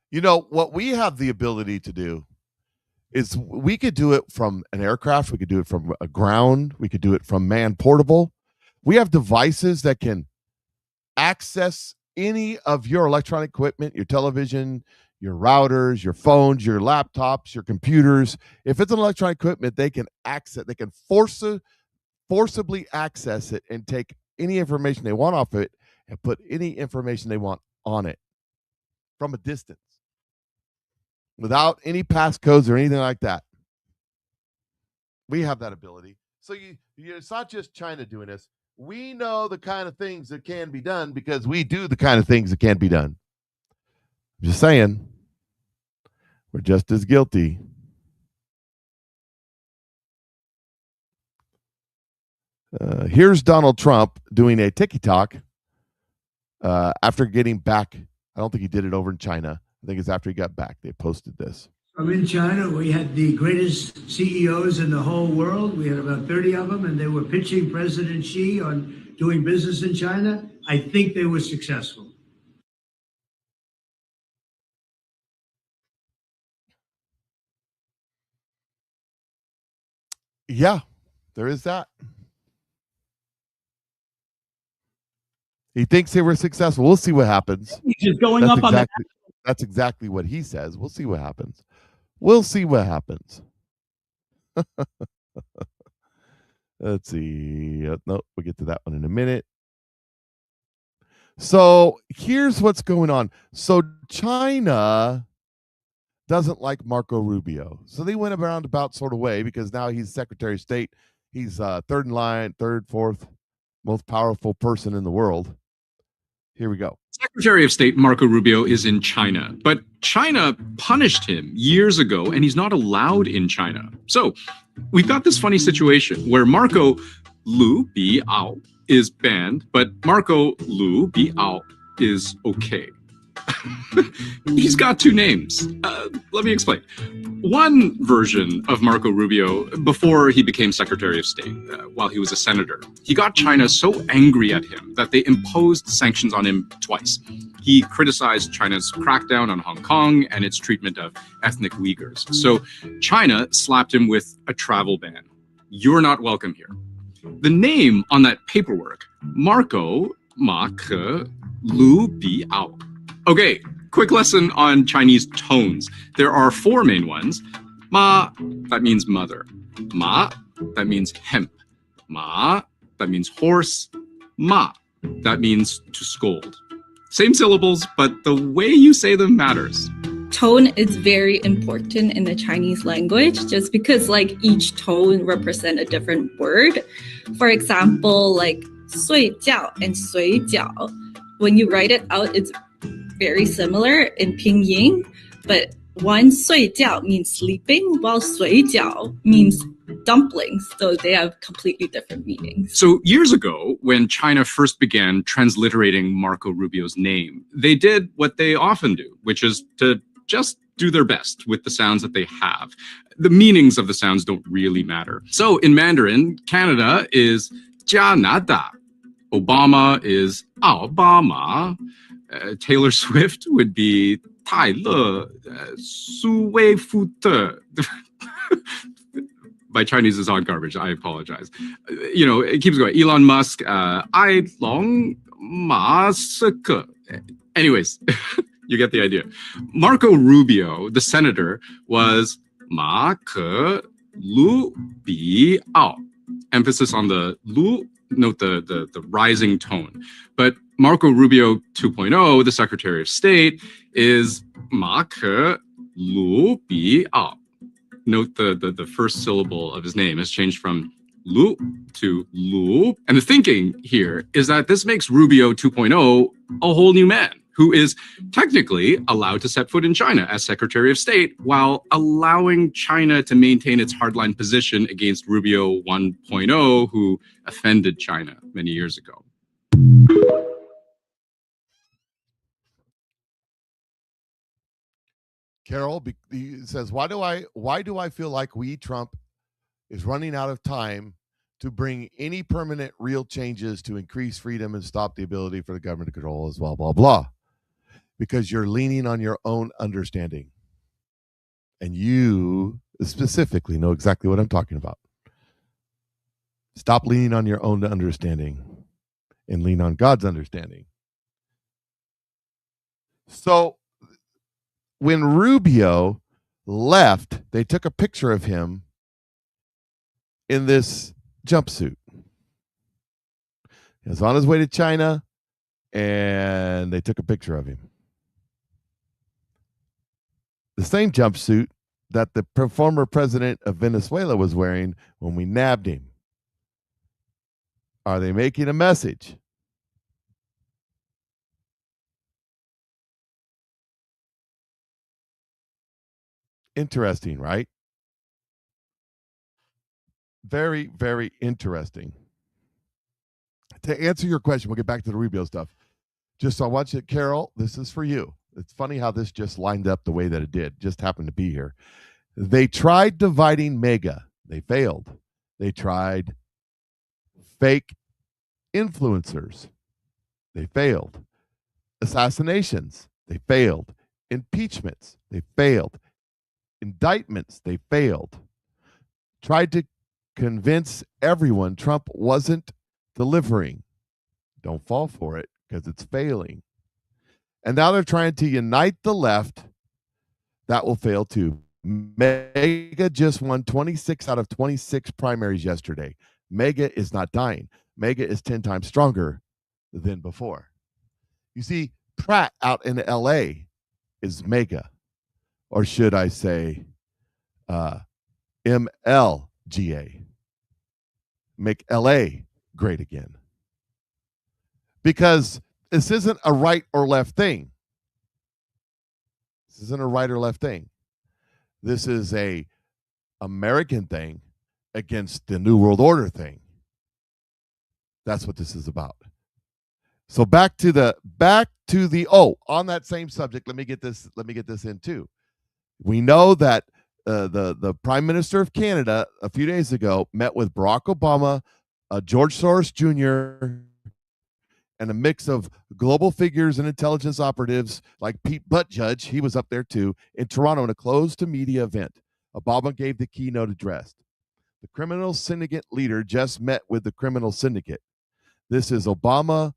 You know, what we have the ability to do is we could do it from an aircraft. We could do it from a ground. We could do it from man portable. We have devices that can access any of your electronic equipment, your television, your routers, your phones, your laptops, your computers. If it's an electronic equipment, they can access, they can forcibly access it and take any information they want off it and put any information they want on it from a distance without any passcodes or anything like that. We have that ability. So it's not just China doing this. We know the kind of things that can be done because we do the kind of things that can't be done. I'm just saying, we're just as guilty. Here's Donald Trump doing a TikTok after getting back. I don't think he did it over in China. I think it's after he got back. They posted this. I'm in China. We had the greatest CEOs in the whole world. We had about 30 of them, and they were pitching President Xi on doing business in China. I think they were successful. Yeah, there is that. He thinks they were successful. We'll see what happens. He's just going up on exactly, that's exactly what he says. We'll see what happens. We'll see what happens. Let's see. No, we'll get to that one in a minute. So here's what's going on. So China doesn't like Marco Rubio. So they went around about sort of way because now he's Secretary of State. He's third in line, fourth most powerful person in the world. Here we go. Secretary of State Marco Rubio is in China, but China punished him years ago, and he's not allowed in China. So we've got this funny situation where Marco Lu Biao is banned, but Marco Lu Biao is okay. He's got two names. Let me explain. One version of Marco Rubio, before he became Secretary of State, while he was a senator, he got China so angry at him that they imposed sanctions on him twice. He criticized China's crackdown on Hong Kong and its treatment of ethnic Uyghurs. So China slapped him with a travel ban. You're not welcome here. The name on that paperwork, Marco Ma Ke Lu Biao. Okay, quick lesson on Chinese tones. There are four main ones. Ma, that means mother. Ma, that means hemp. Ma, that means horse. Ma, that means to scold. Same syllables, but the way you say them matters. Tone is very important in the Chinese language just because like each tone represents a different word. For example, like 睡觉 and 水饺. When you write it out, it's very similar in pinyin, but one 睡觉 means sleeping, while 水饺 means dumplings, so they have completely different meanings. So years ago, when China first began transliterating Marco Rubio's name, they did what they often do, which is to just do their best with the sounds that they have. The meanings of the sounds don't really matter. So in Mandarin, Canada is Canada. Obama is Obama. Taylor Swift would be 泰勒苏威夫特. My Chinese is on garbage. I apologize. You know, it keeps going. Elon Musk, Elon Musk. Anyways, you get the idea. Marco Rubio, the senator, was Ma Ke Lu Biao. Emphasis on the Lu. Note the rising tone. But Marco Rubio 2.0, the Secretary of State, is Ma Ke Lu Biao. Note the first syllable of his name has changed from Lu to Lu. And the thinking here is that this makes Rubio 2.0 a whole new man who is technically allowed to set foot in China as Secretary of State while allowing China to maintain its hardline position against Rubio 1.0, who offended China many years ago. Carol, he says, why do I feel like Trump is running out of time to bring any permanent real changes to increase freedom and stop the ability for the government to control us, blah, blah, blah. Because you're leaning on your own understanding. And you specifically know exactly what I'm talking about. Stop leaning on your own understanding and lean on God's understanding. So when Rubio left, they took a picture of him in this jumpsuit. He was on his way to China, and they took a picture of him. The same jumpsuit that the former president of Venezuela was wearing when we nabbed him. Are they making a message? Interesting, right? Very, very interesting. to answer your question, we'll get back to the Rubio stuff. Just so I want you, Carol, this is for you. It's funny how this just lined up the way that it did. Just happened to be here. They tried dividing MAGA. They failed. They tried fake influencers. They failed. Assassinations. They failed. Impeachments. They failed. Indictments. They failed. Tried to convince everyone Trump wasn't delivering. Don't fall for it because it's failing. And now they're trying to unite the left. That will fail too. MAGA just won 26 out of 26 primaries yesterday. MAGA is not dying. MAGA is 10 times stronger than before. You see, Pratt out in LA is MAGA, or should I say MLGA. Make LA great again. Because this isn't a right or left thing. This isn't a right or left thing. This is a American thing against the New World Order thing. That's what this is about. So back to the on that same subject, let me get this in too. We know that the Prime Minister of Canada a few days ago met with Barack Obama, George Soros Jr., and a mix of global figures and intelligence operatives like Pete Buttigieg. He was up there too in Toronto in a closed-to-media event. Obama gave the keynote address. The criminal syndicate leader just met with the criminal syndicate. This is Obama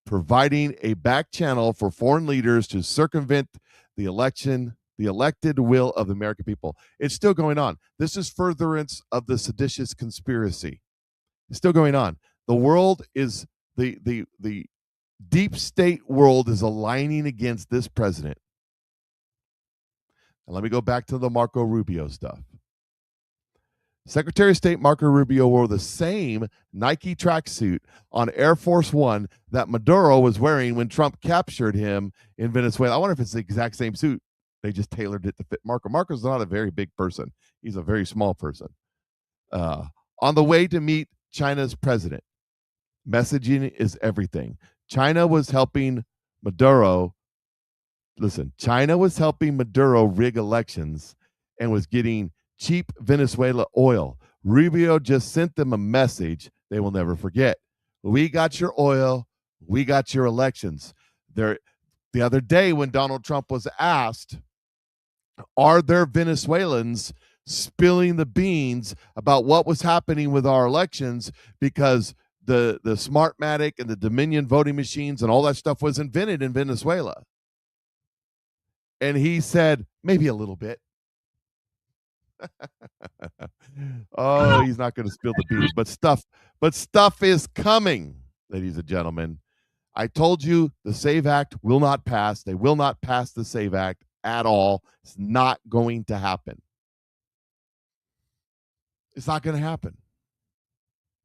providing a back channel for foreign leaders to circumvent the elected will of the American people. It's still going on. This is furtherance of the seditious conspiracy. It's still going on. The world is the deep state world is aligning against this president. And let me go back to the Marco Rubio stuff. Secretary of State Marco Rubio wore the same Nike tracksuit on Air Force One that Maduro was wearing when Trump captured him in Venezuela. I wonder if it's the exact same suit. They just tailored it to fit Marco. Marco's not a very big person. He's a very small person. On the way to meet China's president. Messaging is everything. China was helping Maduro. Listen, China was helping Maduro rig elections and was getting cheap Venezuela oil. Rubio just sent them a message they will never forget. We got your oil. We got your elections. The other day when Donald Trump was asked, are there Venezuelans spilling the beans about what was happening with our elections because the Smartmatic and the Dominion voting machines and all that stuff was invented in Venezuela? And he said, maybe a little bit. Oh, he's not going to spill the beans, but stuff is coming, ladies and gentlemen. I told you the SAVE Act will not pass. They will not pass the SAVE Act at all. It's not going to happen. It's not going to happen.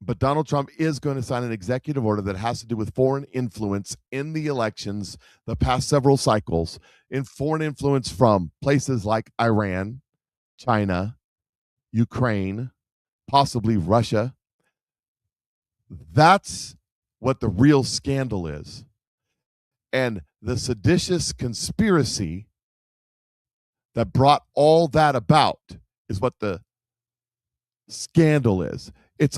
But Donald Trump is going to sign an executive order that has to do with foreign influence in the elections, the past several cycles, in foreign influence from places like Iran, China, Ukraine, possibly Russia. That's what the real scandal is. And the seditious conspiracy that brought all that about is what the scandal is. It's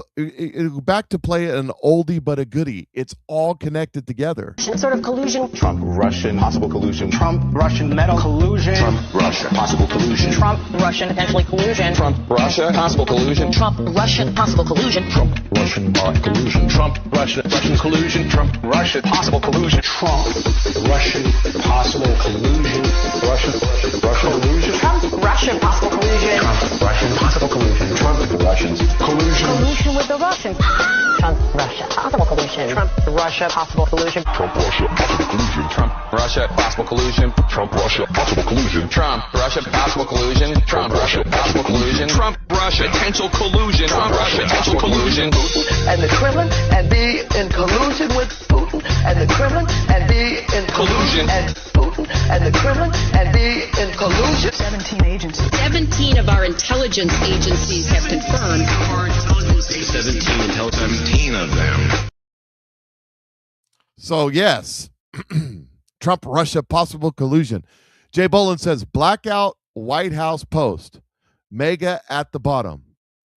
back to play an oldie but a goodie. It's all connected together. Some sort of collusion. Trump, Russian, possible collusion. Trump, Russian, metal collusion. Trump, Russia, possible collusion. Trump, Russian, potentially collusion. Trump, Russia, possible collusion. Trump, Russian, possible collusion. Trump, Russian, bot collusion. Trump, Russian collusion. Trump, Russia, possible collusion. Trump, Russian, possible collusion. Russian collusion. Trump, Russian, possible collusion. Trump, Russian, possible collusion. Trump, Russians, collusion. Collusion with the Russians. Trump, Russia, possible collusion. Trump, Russia, possible collusion. Trump, Russia, possible collusion. Trump, Russia, possible collusion. Trump, Russia, possible collusion. Trump, Russia, possible collusion. Trump, Russia, possible collusion. Trump, Russia, potential collusion. Trump, Russia, potential collusion. And the Kremlin and be in collusion with Putin. And the Kremlin and be in collusion. And Putin and the Kremlin and be in collusion. 17 agencies. 17 of our intelligence agencies have confirmed. 17 of them. So, yes, Trump, Russia, possible collusion. Jay Bolin says, blackout White House post, mega at the bottom.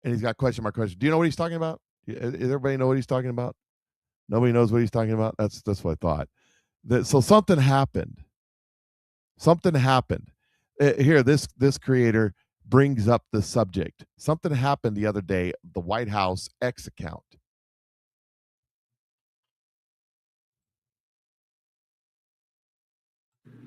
And he's got question mark question. Do you know what he's talking about? Does everybody know what he's talking about? Nobody knows what he's talking about? That's what I thought. So something happened. Something happened. Here, this creator brings up the subject. Something happened the other day, the White House X account.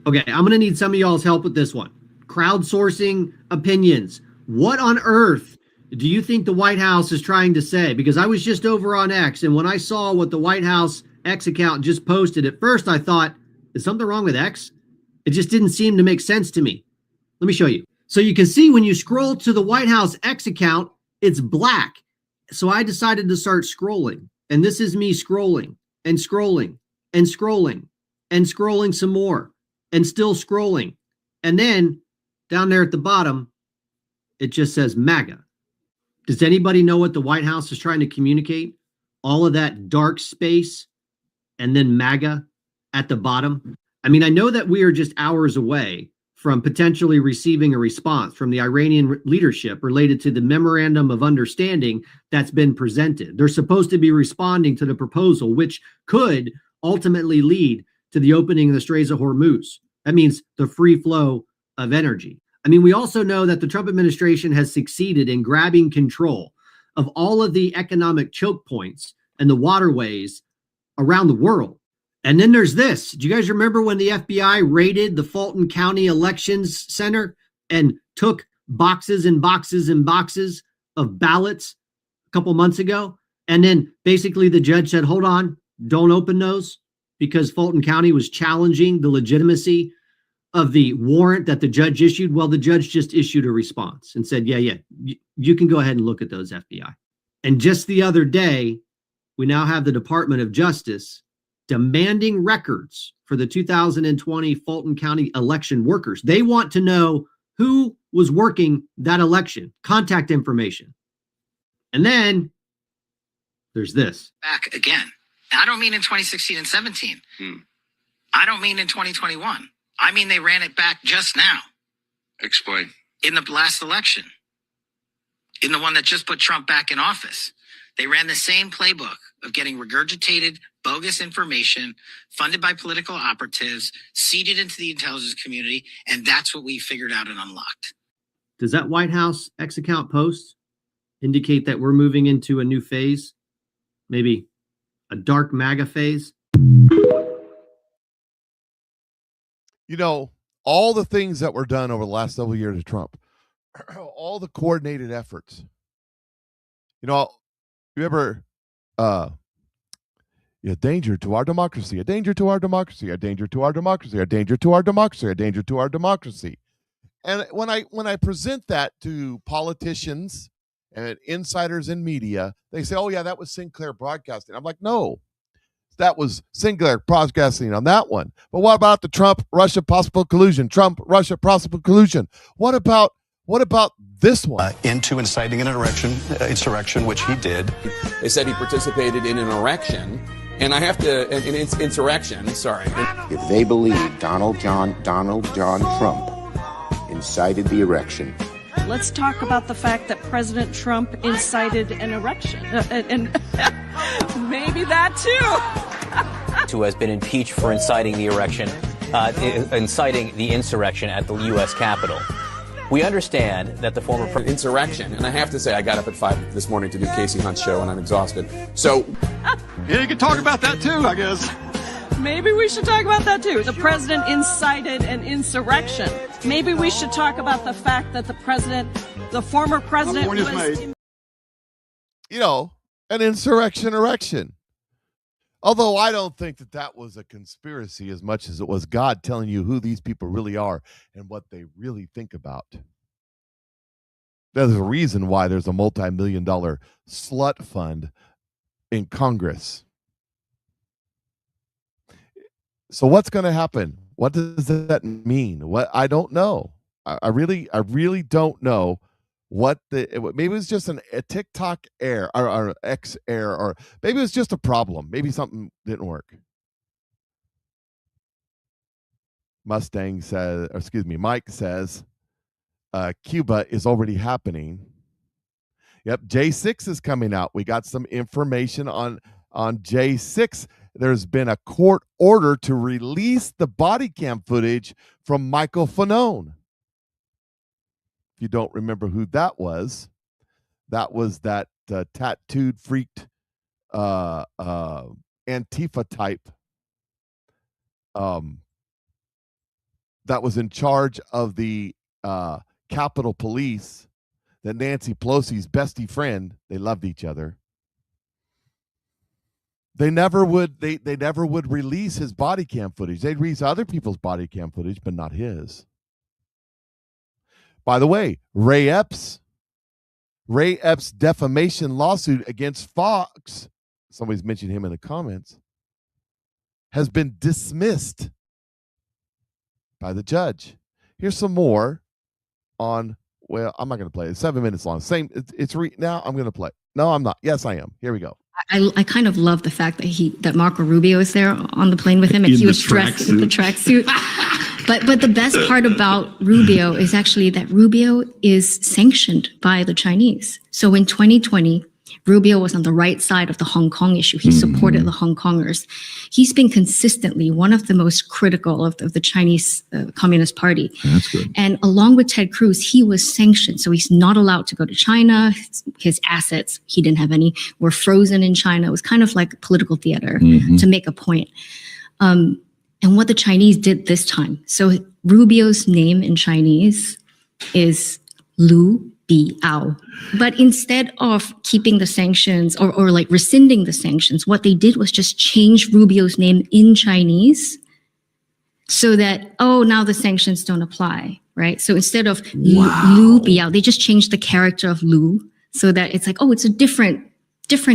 Okay, I'm going to need some of y'all's help with this one. Crowdsourcing opinions. What on earth do you think the White House is trying to say? Because I was just over on X, and when I saw what the White House X account just posted, at first I thought, is something wrong with X? It just didn't seem to make sense to me. Let me show you. So you can see when you scroll to the White House X account, it's black. So I decided to start scrolling. And this is me scrolling and scrolling and scrolling and scrolling some more and still scrolling. And then down there at the bottom, it just says MAGA. Does anybody know what the White House is trying to communicate? All of that dark space and then MAGA at the bottom. I mean, I know that we are just hours away from potentially receiving a response from the Iranian leadership related to the memorandum of understanding that's been presented. They're supposed to be responding to the proposal, which could ultimately lead to the opening of the Straits of Hormuz. That means the free flow of energy. I mean, we also know that the Trump administration has succeeded in grabbing control of all of the economic choke points and the waterways around the world. And then there's this. Do you guys remember when the FBI raided the Fulton County Elections Center and took boxes and boxes and boxes of ballots a couple months ago? And then basically the judge said, hold on, don't open those, because Fulton County was challenging the legitimacy of the warrant that the judge issued. Well, the judge just issued a response and said, yeah, you can go ahead and look at those, FBI. And just the other day, we now have the Department of Justice demanding records for the 2020 Fulton County election workers. They want to know who was working that election, contact information. And then there's this. Back again. I don't mean in 2016 and 17. I don't mean in 2021. I mean they ran it back just now. Explain. In the last election. In the one that just put Trump back in office. They ran the same playbook of getting regurgitated, bogus information, funded by political operatives, seeded into the intelligence community, and that's what we figured out and unlocked. Does that White House X account post indicate that we're moving into a new phase? Maybe a dark MAGA phase? You know, all the things that were done over the last several years of Trump, all the coordinated efforts. You know, you ever, a danger to our democracy, a danger to our democracy, a danger to our democracy, a danger to our democracy, a danger to our democracy. And when I present that to politicians and insiders in media, they say, oh yeah, that was Sinclair Broadcasting. I'm like, no, that was Sinclair Broadcasting on that one. But what about the Trump, Russia, possible collusion? Trump, Russia, possible collusion. What about this one? Into inciting an insurrection, which he did. They said he participated in an erection, and I have to, an insurrection, sorry. If they believe Donald John Trump incited the erection. Let's talk about the fact that President Trump incited an erection. And maybe that too. Who has been impeached for inciting the insurrection at the U.S. Capitol. We understand that the former insurrection, and I have to say, I got up at 5 this morning to do Casey Hunt's show, and I'm exhausted. So, yeah, you can talk about that too, I guess. Maybe we should talk about that too. The president incited an insurrection. Maybe we should talk about the fact that the former president was... You know, an insurrection erection. Although I don't think that was a conspiracy as much as it was God telling you who these people really are and what they really think about. There's a reason why there's a multi-million-dollar slut fund in Congress. So what's going to happen? What does that mean? I don't know. I really don't know what maybe it was just a TikTok error or X error, or maybe it was just a problem. Maybe something didn't work. Mustang says, or excuse me, Mike says, Cuba is already happening. Yep, J6 is coming out. We got some information on J6. There's been a court order to release the body cam footage from Michael Fanone. If you don't remember who that was that tattooed, freaked Antifa type that was in charge of the Capitol Police, that Nancy Pelosi's bestie friend. They loved each other. They never would release his body cam footage. They'd release other people's body cam footage, but not his. By the way, Ray Epps' defamation lawsuit against Fox, somebody's mentioned him in the comments, has been dismissed by the judge. Here's some more on, well, I'm not going to play it. 7 minutes long. Now I'm going to play. No, I'm not. Yes, I am. Here we go. I kind of love the fact that Marco Rubio is there on the plane with him, and he was dressed in the tracksuit. But the best part about Rubio is actually that Rubio is sanctioned by the Chinese. So in 2020, Rubio was on the right side of the Hong Kong issue. He supported the Hong Kongers. He's been consistently one of the most critical of the Chinese Communist Party. That's good. And along with Ted Cruz, he was sanctioned. So he's not allowed to go to China. His assets, he didn't have any, were frozen in China. It was kind of like political theater to make a point. And what the Chinese did this time. So Rubio's name in Chinese is Lu Biao. But instead of keeping the sanctions or like rescinding the sanctions, what they did was just change Rubio's name in Chinese so that, now the sanctions don't apply, right? So instead of Lu Biao, they just changed the character of Lu so that it's like, it's a different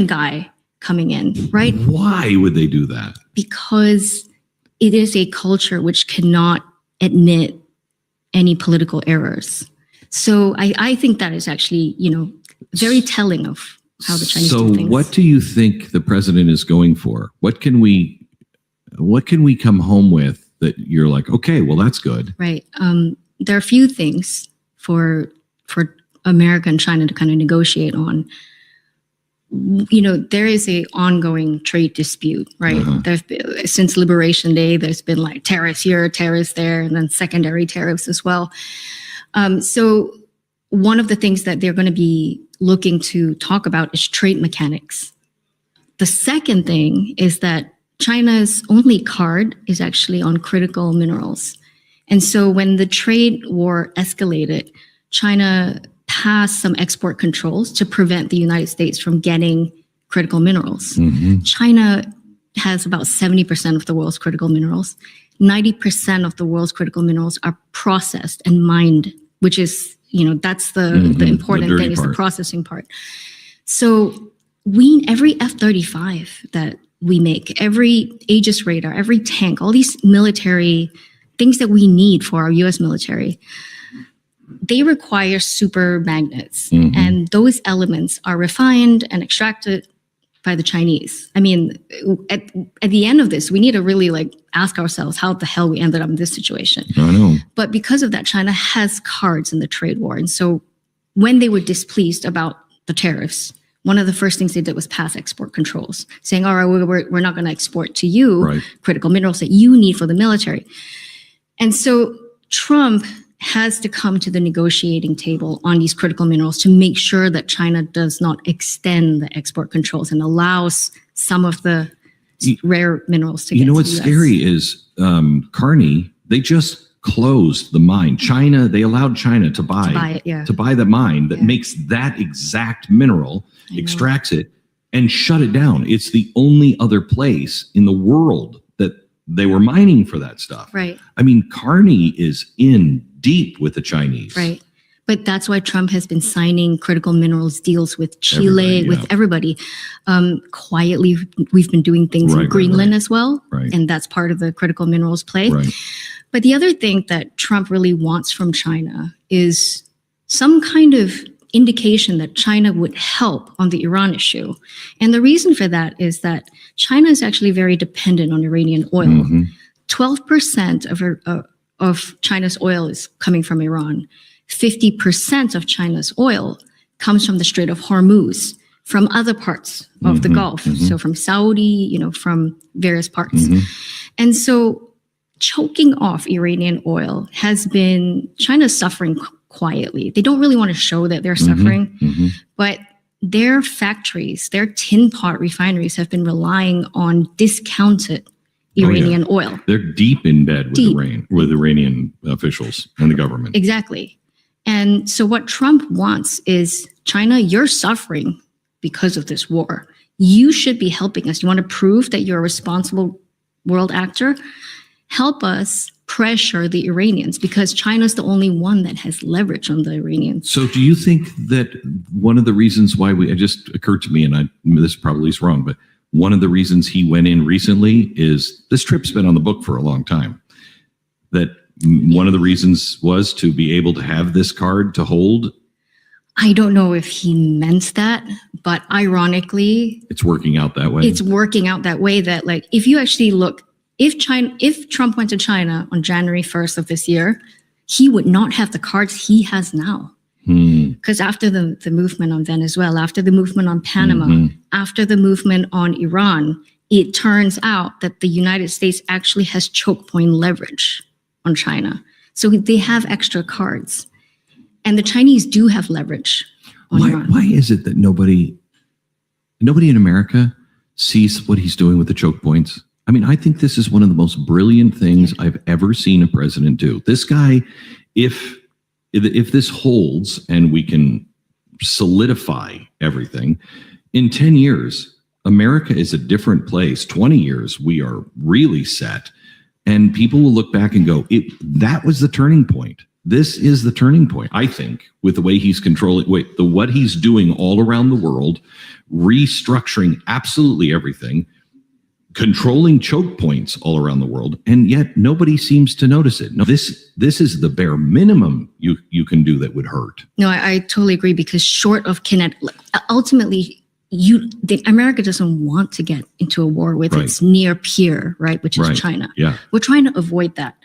guy coming in, right? Why would they do that? Because it is a culture which cannot admit any political errors. So I think that is actually, very telling of how the Chinese do things. So what do you think the president is going for? What can we come home with that you're like, okay, well, that's good. Right. There are a few things for America and China to kind of negotiate on. There is a ongoing trade dispute, right? Since Liberation Day, there's been like tariffs here, tariffs there, and then secondary tariffs as well. So one of the things that they're going to be looking to talk about is trade mechanics. The second thing is that China's only card is actually on critical minerals. And so when the trade war escalated, China passed some export controls to prevent the United States from getting critical minerals. China has about 70% of the world's critical minerals. 90% of the world's critical minerals are processed and mined, which is, that's the important thing, is the processing part. So every F-35 that we make, every Aegis radar, every tank, all these military things that we need for our US military, they require super magnets, and those elements are refined and extracted by the Chinese. I mean, at the end of this, we need to really ask ourselves how the hell we ended up in this situation. I know. But because of that, China has cards in the trade war. And so when they were displeased about the tariffs, one of the first things they did was pass export controls, saying, all right, we're not going to export to you critical minerals that you need for the military. And so Trump has to come to the negotiating table on these critical minerals to make sure that China does not extend the export controls and allows some of the rare minerals to get to the US. What's scary is Kearney, they just closed the mine. They allowed China to buy the mine that makes that exact mineral, extracts it, and shut it down. It's the only other place in the world that they were mining for that stuff. Right. I mean, Kearney is in deep with the Chinese. Right. But that's why Trump has been signing critical minerals deals with Chile, with everybody. Quietly, we've been doing things in Greenland as well. Right. And that's part of the critical minerals play. Right. But the other thing that Trump really wants from China is some kind of indication that China would help on the Iran issue. And the reason for that is that China is actually very dependent on Iranian oil. 12% of China's oil is coming from Iran. 50% of China's oil comes from the Strait of Hormuz, from other parts of the Gulf. So from Saudi, from various parts. And so choking off Iranian oil has been China's suffering quietly. They don't really want to show that they're suffering, but their factories, their tin pot refineries have been relying on discounted Iranian oil. They're deep in bed with Iranian officials and the government. Exactly. And so what Trump wants is, China, you're suffering because of this war. You should be helping us. You want to prove that you're a responsible world actor? Help us pressure the Iranians, because China's the only one that has leverage on the Iranians. So do you think that one of the reasons why it just occurred to me, and this probably is wrong, but one of the reasons he went in recently is this trip's been on the book for a long time, that one of the reasons was to be able to have this card to hold? I don't know if he meant that, but ironically, it's working out that way. It's working out that way that, like, if you actually look, if Trump went to China on January 1st of this year, he would not have the cards he has now. Because after the movement on Venezuela, after the movement on Panama, after the movement on Iran, it turns out that the United States actually has choke point leverage on China. So they have extra cards. And the Chinese do have leverage on Iran. Why is it that nobody in America sees what he's doing with the choke points? I mean, I think this is one of the most brilliant things I've ever seen a president do. This guy, if this holds and we can solidify everything, in 10 years, America is a different place. 20 years, we are really set. And people will look back and go, that was the turning point. This is the turning point, I think, with the way he's controlling, what he's doing all around the world, restructuring absolutely everything, controlling choke points all around the world, and yet nobody seems to notice it. No, this is the bare minimum you can do that would hurt. No, I totally agree, because short of ultimately, America doesn't want to get into a war with its near peer, right, which is China. Yeah. We're trying to avoid that.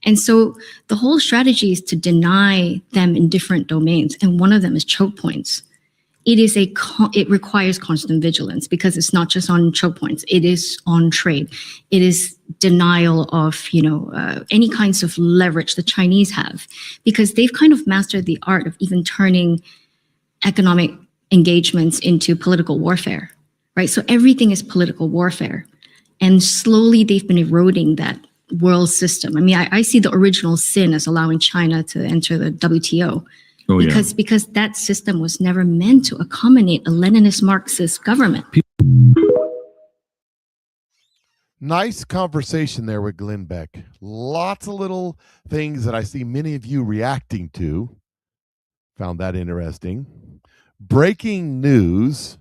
And so the whole strategy is to deny them in different domains, and one of them is choke points. It requires constant vigilance, because it's not just on choke points. It is on trade. It is denial of, any kinds of leverage the Chinese have, because they've kind of mastered the art of even turning economic engagements into political warfare, right? So everything is political warfare, and slowly they've been eroding that world system. I mean, I see the original sin as allowing China to enter the WTO. Because that system was never meant to accommodate a Leninist Marxist government. Nice conversation there with Glenn Beck. Lots of little things that I see many of you reacting to. Found that interesting. Breaking news.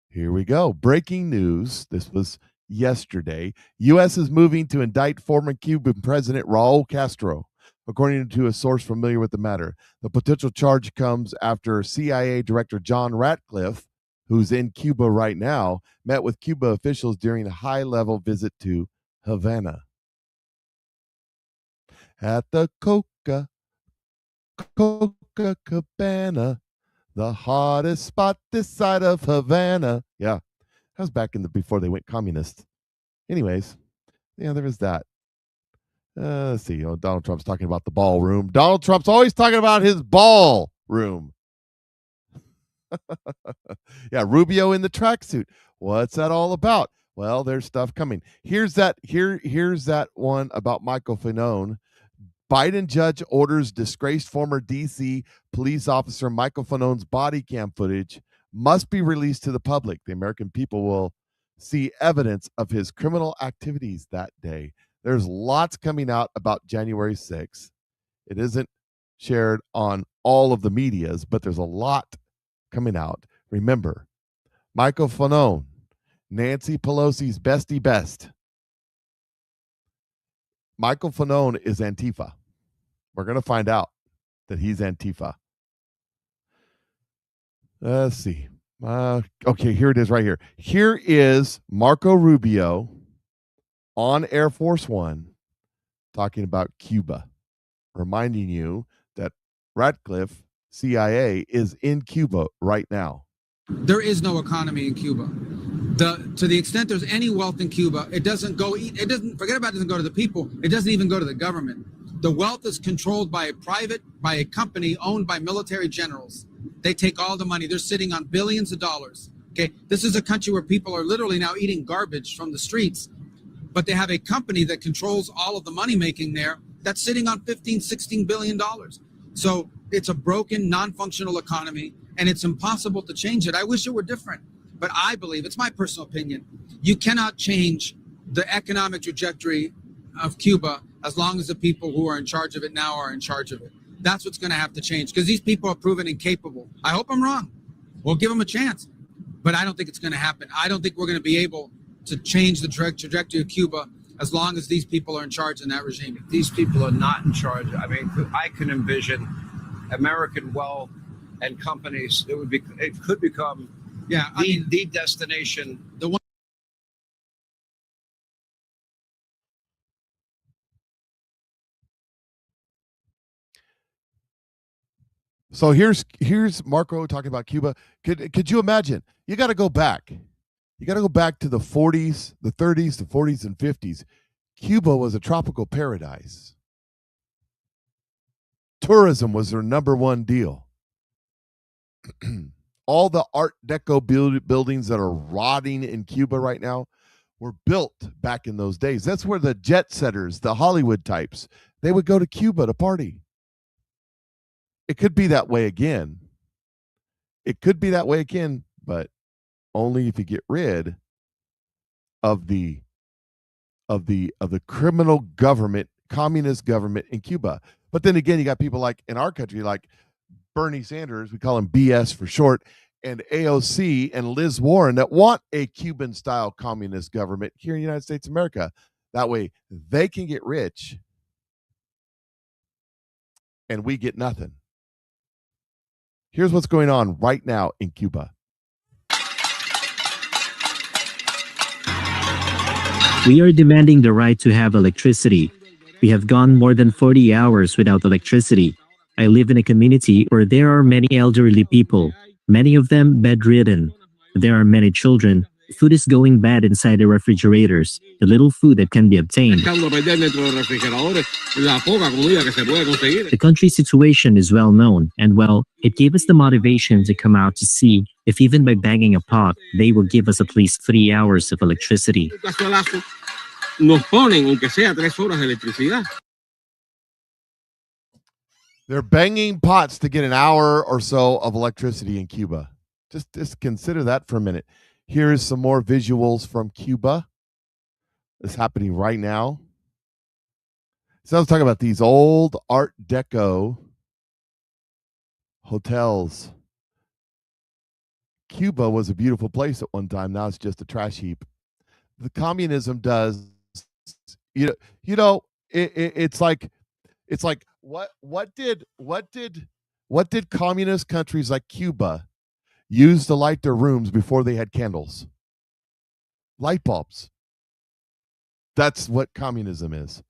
Here we go. Breaking news. This was yesterday. U.S. is moving to indict former Cuban President Raul Castro. According to a source familiar with the matter, the potential charge comes after CIA Director John Ratcliffe, who's in Cuba right now, met with Cuba officials during a high-level visit to Havana. At the Coca Cabana, the hottest spot this side of Havana. Yeah, that was back before they went communist. Anyways, yeah, there was that. Let's see. Donald Trump's talking about the ballroom. Donald Trump's always talking about his ballroom. Yeah, Rubio in the tracksuit. What's that all about? Well, there's stuff coming. Here's that one about Michael Fanone. Biden judge orders disgraced former D.C. police officer Michael Fanone's body cam footage must be released to the public. The American people will see evidence of his criminal activities that day. There's lots coming out about January 6th. It isn't shared on all of the medias, but there's a lot coming out. Remember, Michael Fanone, Nancy Pelosi's bestie best. Michael Fanone is Antifa. We're going to find out that he's Antifa. Let's see. Okay, here it is right here. Here is Marco Rubio on Air Force One talking about Cuba, reminding you that Ratcliffe, CIA, is in Cuba right now. There is no economy in Cuba. To the extent there's any wealth in Cuba, it doesn't go to the people. It doesn't even go to the government. The wealth is controlled by a company owned by military generals. They take all the money. They're sitting on billions of dollars. Okay, this is a country where people are literally now eating garbage from the streets, but they have a company that controls all of the money making there that's sitting on $15-16 billion. So it's a broken, non-functional economy, and it's impossible to change it. I wish it were different, but I believe, it's my personal opinion, you cannot change the economic trajectory of Cuba as long as the people who are in charge of it now are in charge of it. That's what's going to have to change, because these people are proven incapable. I hope I'm wrong. We'll give them a chance, but I don't think it's going to happen. I don't think we're going to be able to change the trajectory of Cuba as long as these people are in charge in that regime. These people are not in charge. I mean, I can envision American wealth and companies. It could become the destination. The one. So here's Marco talking about Cuba. Could you imagine? You got to go back. You got to go back to the 40s, the 30s, the 40s and 50s. Cuba was a tropical paradise. Tourism was their number one deal. All the Art Deco buildings that are rotting in Cuba right now were built back in those days. That's where the jet setters, the Hollywood types, they would go to Cuba to party. It could be that way again. It could be that way again, but only if you get rid of the criminal government, communist government in Cuba. But then again, you got people like in our country, like Bernie Sanders, we call him BS for short, and AOC and Liz Warren that want a Cuban-style communist government here in the United States of America. That way they can get rich and we get nothing. Here's what's going on right now in Cuba. We are demanding the right to have electricity. We have gone more than 40 hours without electricity. I live in a community where there are many elderly people, many of them bedridden. There are many children. Food is going bad inside the refrigerators, the little food that can be obtained. The country's situation is well known, and well, it gave us the motivation to come out to see if even by banging a pot, they will give us at least 3 hours of electricity. They're banging pots to get an hour or so of electricity in Cuba. Just consider that for a minute. Here's some more visuals from Cuba. It's happening right now. So I was talking about these old Art Deco hotels. Cuba was a beautiful place at one time. Now it's just a trash heap. The communism does, it's like what did communist countries like Cuba use to light their rooms before they had candles? Light bulbs. That's what communism is.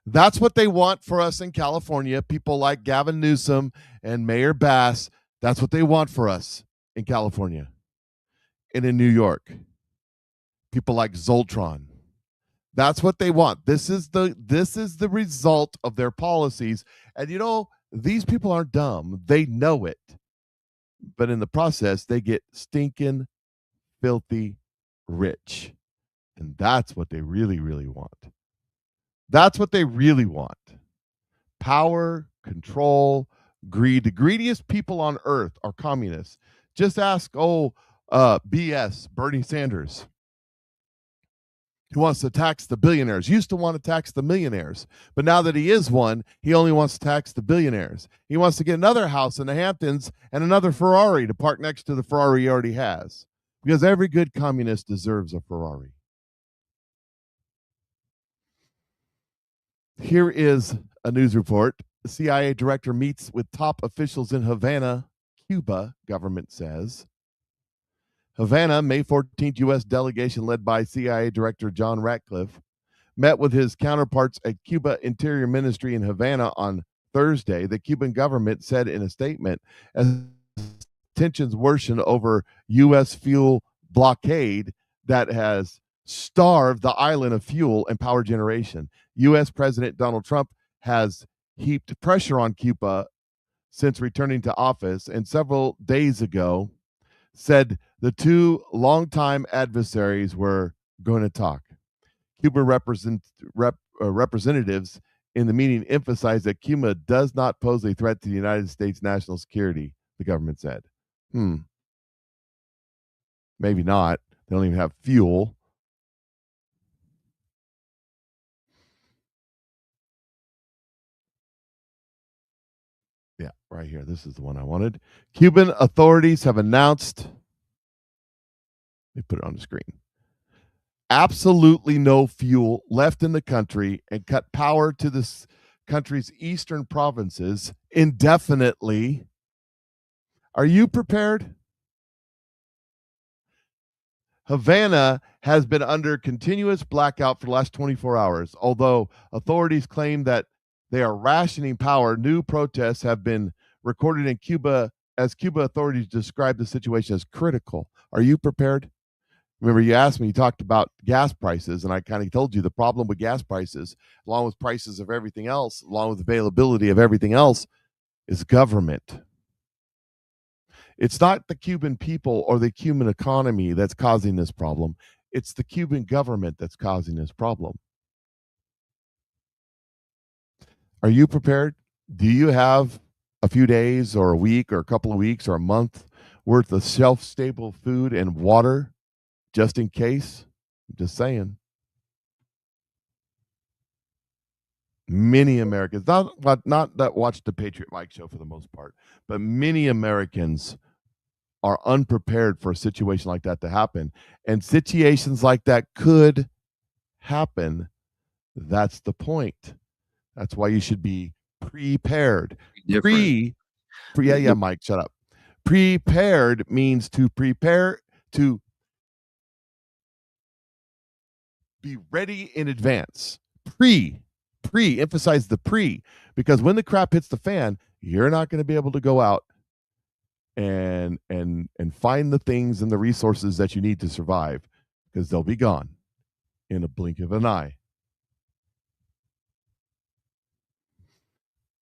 That's what they want for us in California. People like Gavin Newsom and Mayor Bass. That's what they want for us in California and in New York. People like Zoltron. That's what they want. This is the result of their policies. And these people aren't dumb. They know it. But in the process, they get stinking, filthy rich. And that's what they really, really want. That's what they really want. Power, control, greed. The greediest people on earth are communists. Just ask, BS, Bernie Sanders. He wants to tax the billionaires. Used to want to tax the millionaires. But now that he is one, he only wants to tax the billionaires. He wants to get another house in the Hamptons and another Ferrari to park next to the Ferrari he already has. Because every good communist deserves a Ferrari. Here is a news report. The CIA director meets with top officials in Havana, Cuba, government says. Havana, May 14th, U.S. delegation led by CIA Director John Ratcliffe met with his counterparts at Cuba Interior Ministry in Havana on Thursday. The Cuban government said in a statement, as tensions worsen over U.S. fuel blockade that has starved the island of fuel and power generation. U.S. President Donald Trump has heaped pressure on Cuba since returning to office, and several days ago said the two longtime adversaries were going to talk. Cuba representatives in the meeting emphasized that Cuba does not pose a threat to the United States national security, the government said. Maybe not. They don't even have fuel. Yeah, right here. This is the one I wanted. Cuban authorities have announced, let me put it on the screen, absolutely no fuel left in the country and cut power to this country's eastern provinces indefinitely. Are you prepared? Havana has been under continuous blackout for the last 24 hours. Although authorities claim that they are rationing power, new protests have been recorded in Cuba as Cuba authorities describe the situation as critical. Are you prepared? Remember, you asked me, you talked about gas prices, and I kind of told you the problem with gas prices, along with prices of everything else, along with availability of everything else, is government. It's not the Cuban people or the Cuban economy that's causing this problem. It's the Cuban government that's causing this problem. Are you prepared? Do you have a few days or a week or a couple of weeks or a month worth of shelf-stable food and water just in case? I'm just saying. Many Americans, not that watch the Patriot Mike show for the most part, but many Americans are unprepared for a situation like that to happen. And situations like that could happen. That's the point. That's why you should be prepared. Mike, shut up. Prepared means to prepare, to be ready in advance. Emphasize the because when the crap hits the fan, you're not going to be able to go out and find the things and the resources that you need to survive, because they'll be gone in a blink of an eye.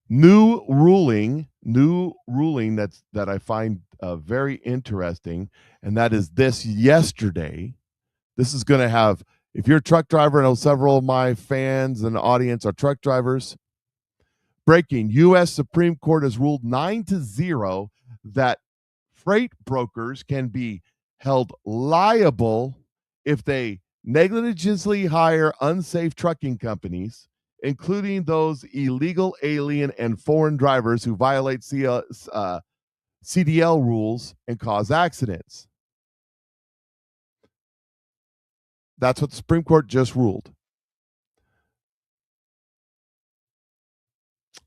New ruling that I find very interesting, and that is this yesterday. This is going to have, if you're a truck driver, I know several of my fans and audience are truck drivers. Breaking, U.S. Supreme Court has ruled 9-0 that freight brokers can be held liable if they negligently hire unsafe trucking companies, including those illegal alien and foreign drivers who violate CDL rules and cause accidents. That's what the Supreme Court just ruled.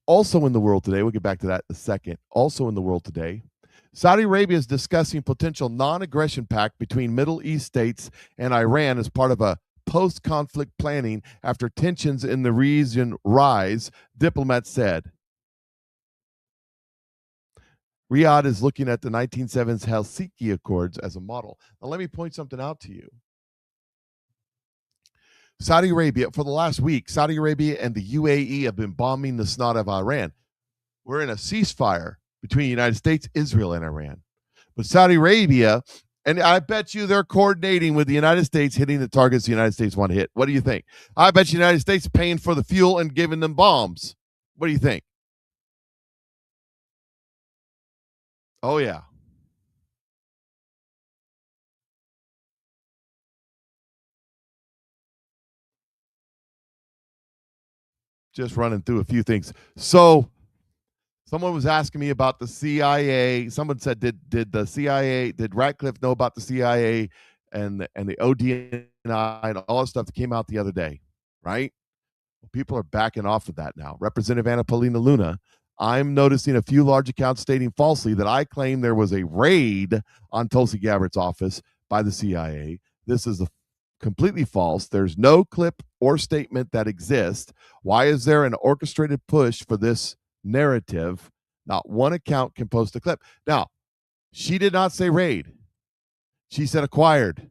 Also in the world today, we'll get back to that in a second. Also in the world today, Saudi Arabia is discussing potential non-aggression pact between Middle East states and Iran as part of a post-conflict planning after tensions in the region rise, diplomats said. Riyadh is looking at the 1970s Helsinki Accords as a model. Now, let me point something out to you. Saudi Arabia, for the last week, Saudi Arabia and the UAE have been bombing the snot of Iran. We're in a ceasefire between the United States, Israel, and Iran. But Saudi Arabia, and I bet you they're coordinating with the United States, hitting the targets the United States want to hit. What do you think? I bet you the United States is paying for the fuel and giving them bombs. What do you think? Oh, yeah. Just running through a few things. So someone was asking me about the CIA. Someone said, did the CIA, did Ratcliffe know about the CIA and the ODNI and all that stuff that came out the other day, right? Well, people are backing off of that now. Representative Anna Paulina Luna, I'm noticing a few large accounts stating falsely that I claim there was a raid on Tulsi Gabbard's office by the CIA. This is completely false. There's no clip or statement that exists. Why is there an orchestrated push for this narrative? Not one account can post a clip. Now, she did not say raid. She said acquired.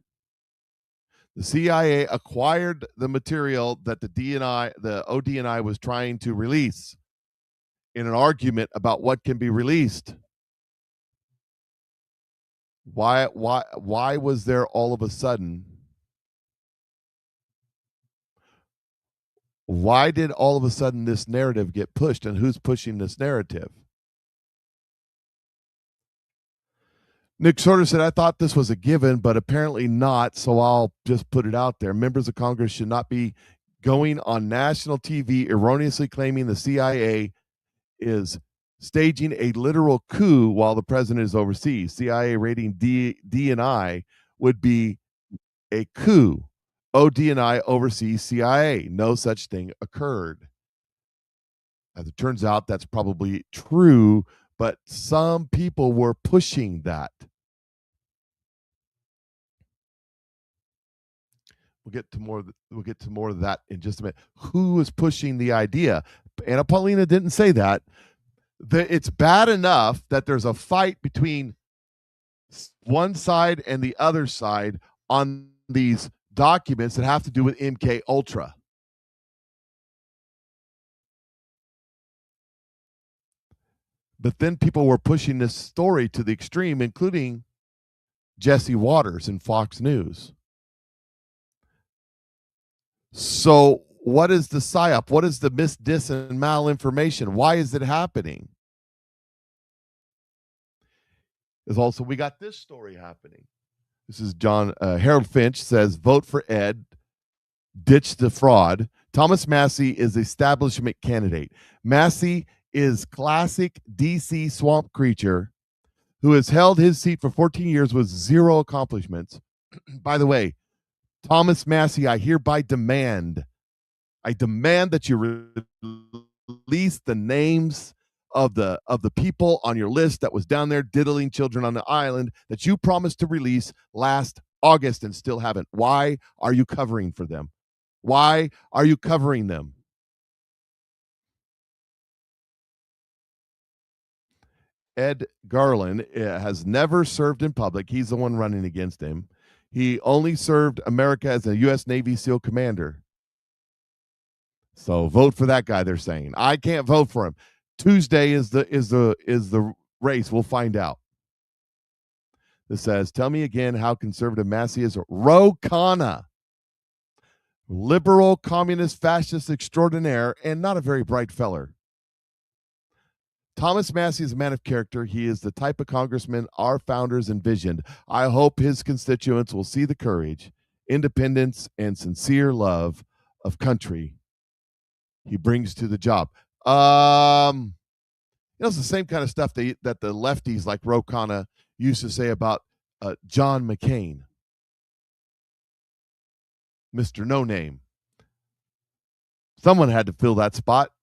The CIA acquired the material that the ODNI was trying to release in an argument about what can be released. Why was there all of a sudden? Why did all of a sudden this narrative get pushed, and who's pushing this narrative? Nick Shorter said, I thought this was a given, but apparently not, so I'll just put it out there. Members of Congress should not be going on national TV erroneously claiming the CIA is staging a literal coup while the president is overseas. CIA raiding DNI would be a coup. ODNI oversees CIA. No such thing occurred. As it turns out, that's probably true, but some people were pushing that. We'll get to more of that in just a minute. Who was pushing the idea? Anna Paulina didn't say that. It's bad enough that there's a fight between one side and the other side on these documents that have to do with MK Ultra. But then people were pushing this story to the extreme, including Jesse Waters and Fox News. So what is the psyop? What is the dis, and malinformation? Why is it happening? There's also, we got this story happening. This is John Harold Finch says, vote for Ed, ditch the fraud. Thomas Massie is establishment candidate. Massie is classic DC swamp creature who has held his seat for 14 years with zero accomplishments. By the way, Thomas Massie, I hereby demand that you release the names of the people on your list that was down there diddling children on the island that you promised to release last August and still haven't. Why are you covering for them? Why are you covering them? Ed Garland has never served in public. He's the one running against him. He only served America as a U.S. Navy SEAL commander. So vote for that guy, they're saying. I can't vote for him. Tuesday is the race. We'll find out. This says, tell me again how conservative Massie is. Ro Khanna, liberal, communist, fascist extraordinaire, and not a very bright feller. Thomas Massie is a man of character. He is the type of congressman our founders envisioned. I hope his constituents will see the courage, independence, and sincere love of country he brings to the job. It's the same kind of stuff that the lefties like Ro Khanna used to say about John McCain, Mr. No Name. Someone had to fill that spot.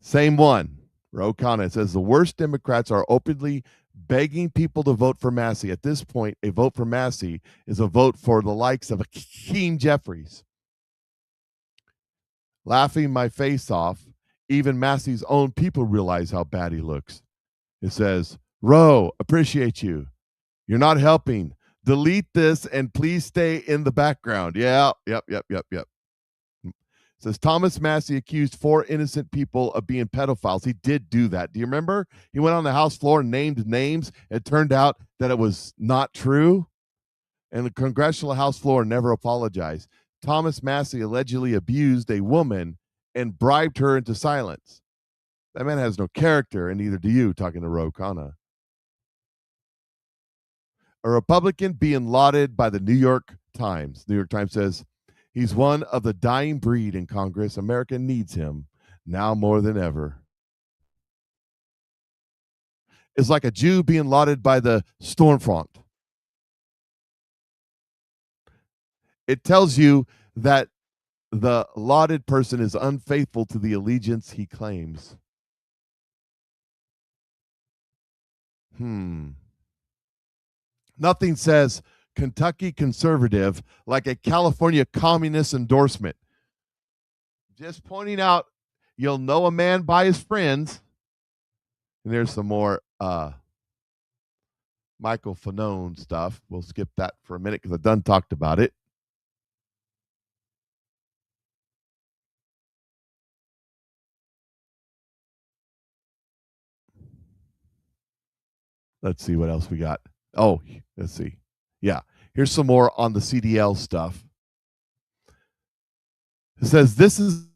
Same one. Ro Khanna says the worst Democrats are openly begging people to vote for Massie. At this point, a vote for Massie is a vote for the likes of Hakeem Jeffries. Laughing my face off, even Massie's own people realize how bad he looks. It says, Ro, appreciate you. You're not helping. Delete this and please stay in the background. Yeah, yep. It says Thomas Massie accused 4 innocent people of being pedophiles. He did do that. Do you remember? He went on the House floor and named names. It turned out that it was not true. And the Congressional House floor never apologized. Thomas Massie allegedly abused a woman and bribed her into silence. That man has no character, and neither do you, talking to Ro Khanna. A Republican being lauded by the New York Times. New York Times says, he's one of the dying breed in Congress. America needs him now more than ever. It's like a Jew being lauded by the Stormfront. It tells you that the lauded person is unfaithful to the allegiance he claims. Nothing says Kentucky conservative like a California communist endorsement. Just pointing out, you'll know a man by his friends. And there's some more Michael Fanone stuff. We'll skip that for a minute because I've done talked about it. Let's see what else we got. Oh, let's see. Yeah, here's some more on the CDL stuff. It says this is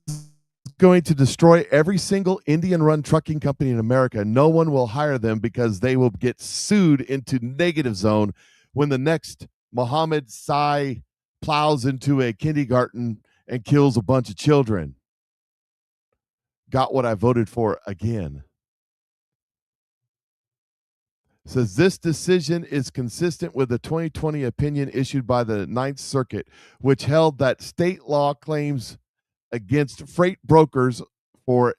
going to destroy every single Indian-run trucking company in America. No one will hire them because they will get sued into negative zone when the next Mohammed Sai plows into a kindergarten and kills a bunch of children. Got what I voted for again. Says this decision is consistent with the 2020 opinion issued by the Ninth Circuit, which held that state law claims against freight brokers for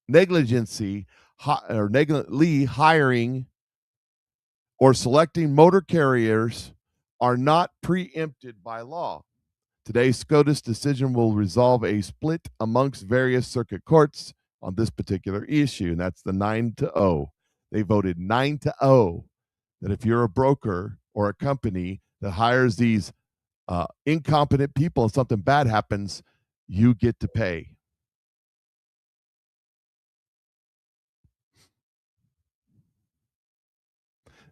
negligency or negligently hiring or selecting motor carriers are not preempted by law. Today's SCOTUS decision will resolve a split amongst various circuit courts on this particular issue, and that's the 9-0. They voted 9-0 that if you're a broker or a company that hires these incompetent people and something bad happens, you get to pay.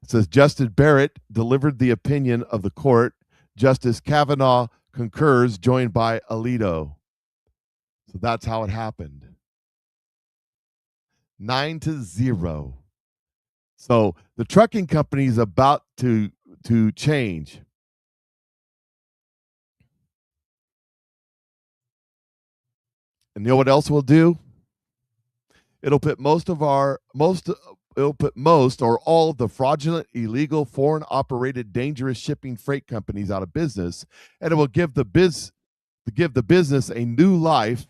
It says Justice Barrett delivered the opinion of the court. Justice Kavanaugh concurs, joined by Alito. So that's how it happened. 9-0. So the trucking company is about to change. And you know what else we'll do? It'll put most or all of the fraudulent, illegal, foreign operated, dangerous shipping freight companies out of business, and it will give the business a new life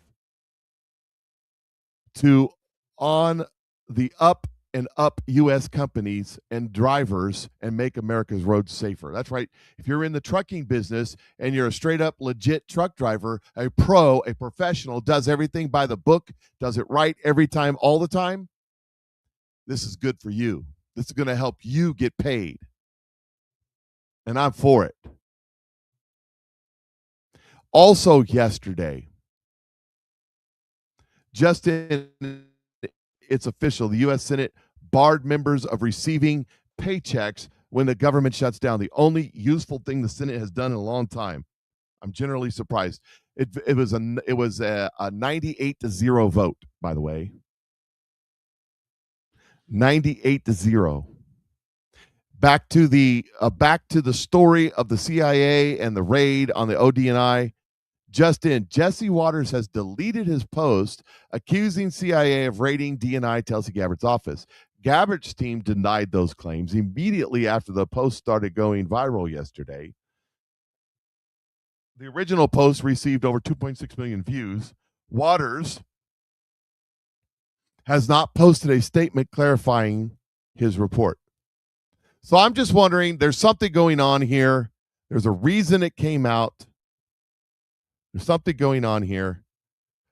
to on the up and up U.S. companies and drivers and make America's roads safer. That's right. If you're in the trucking business and you're a straight up legit truck driver, a pro, a professional, does everything by the book, does it right every time, all the time, this is good for you. This is going to help you get paid. And I'm for it. Also yesterday, just in it's official, the U.S. Senate barred members of receiving paychecks when the government shuts down. The only useful thing the Senate has done in a long time. I'm generally surprised. It was a 98-0 vote, by the way. 98-0. Back to the story of the CIA and the raid on the ODNI. Just in, Jesse Waters has deleted his post accusing CIA of raiding DNI Tulsi Gabbard's office. Gabbard's team denied those claims immediately after the post started going viral yesterday. The original post received over 2.6 million views. Waters has not posted a statement clarifying his report. So I'm just wondering, there's something going on here. There's a reason it came out. There's something going on here.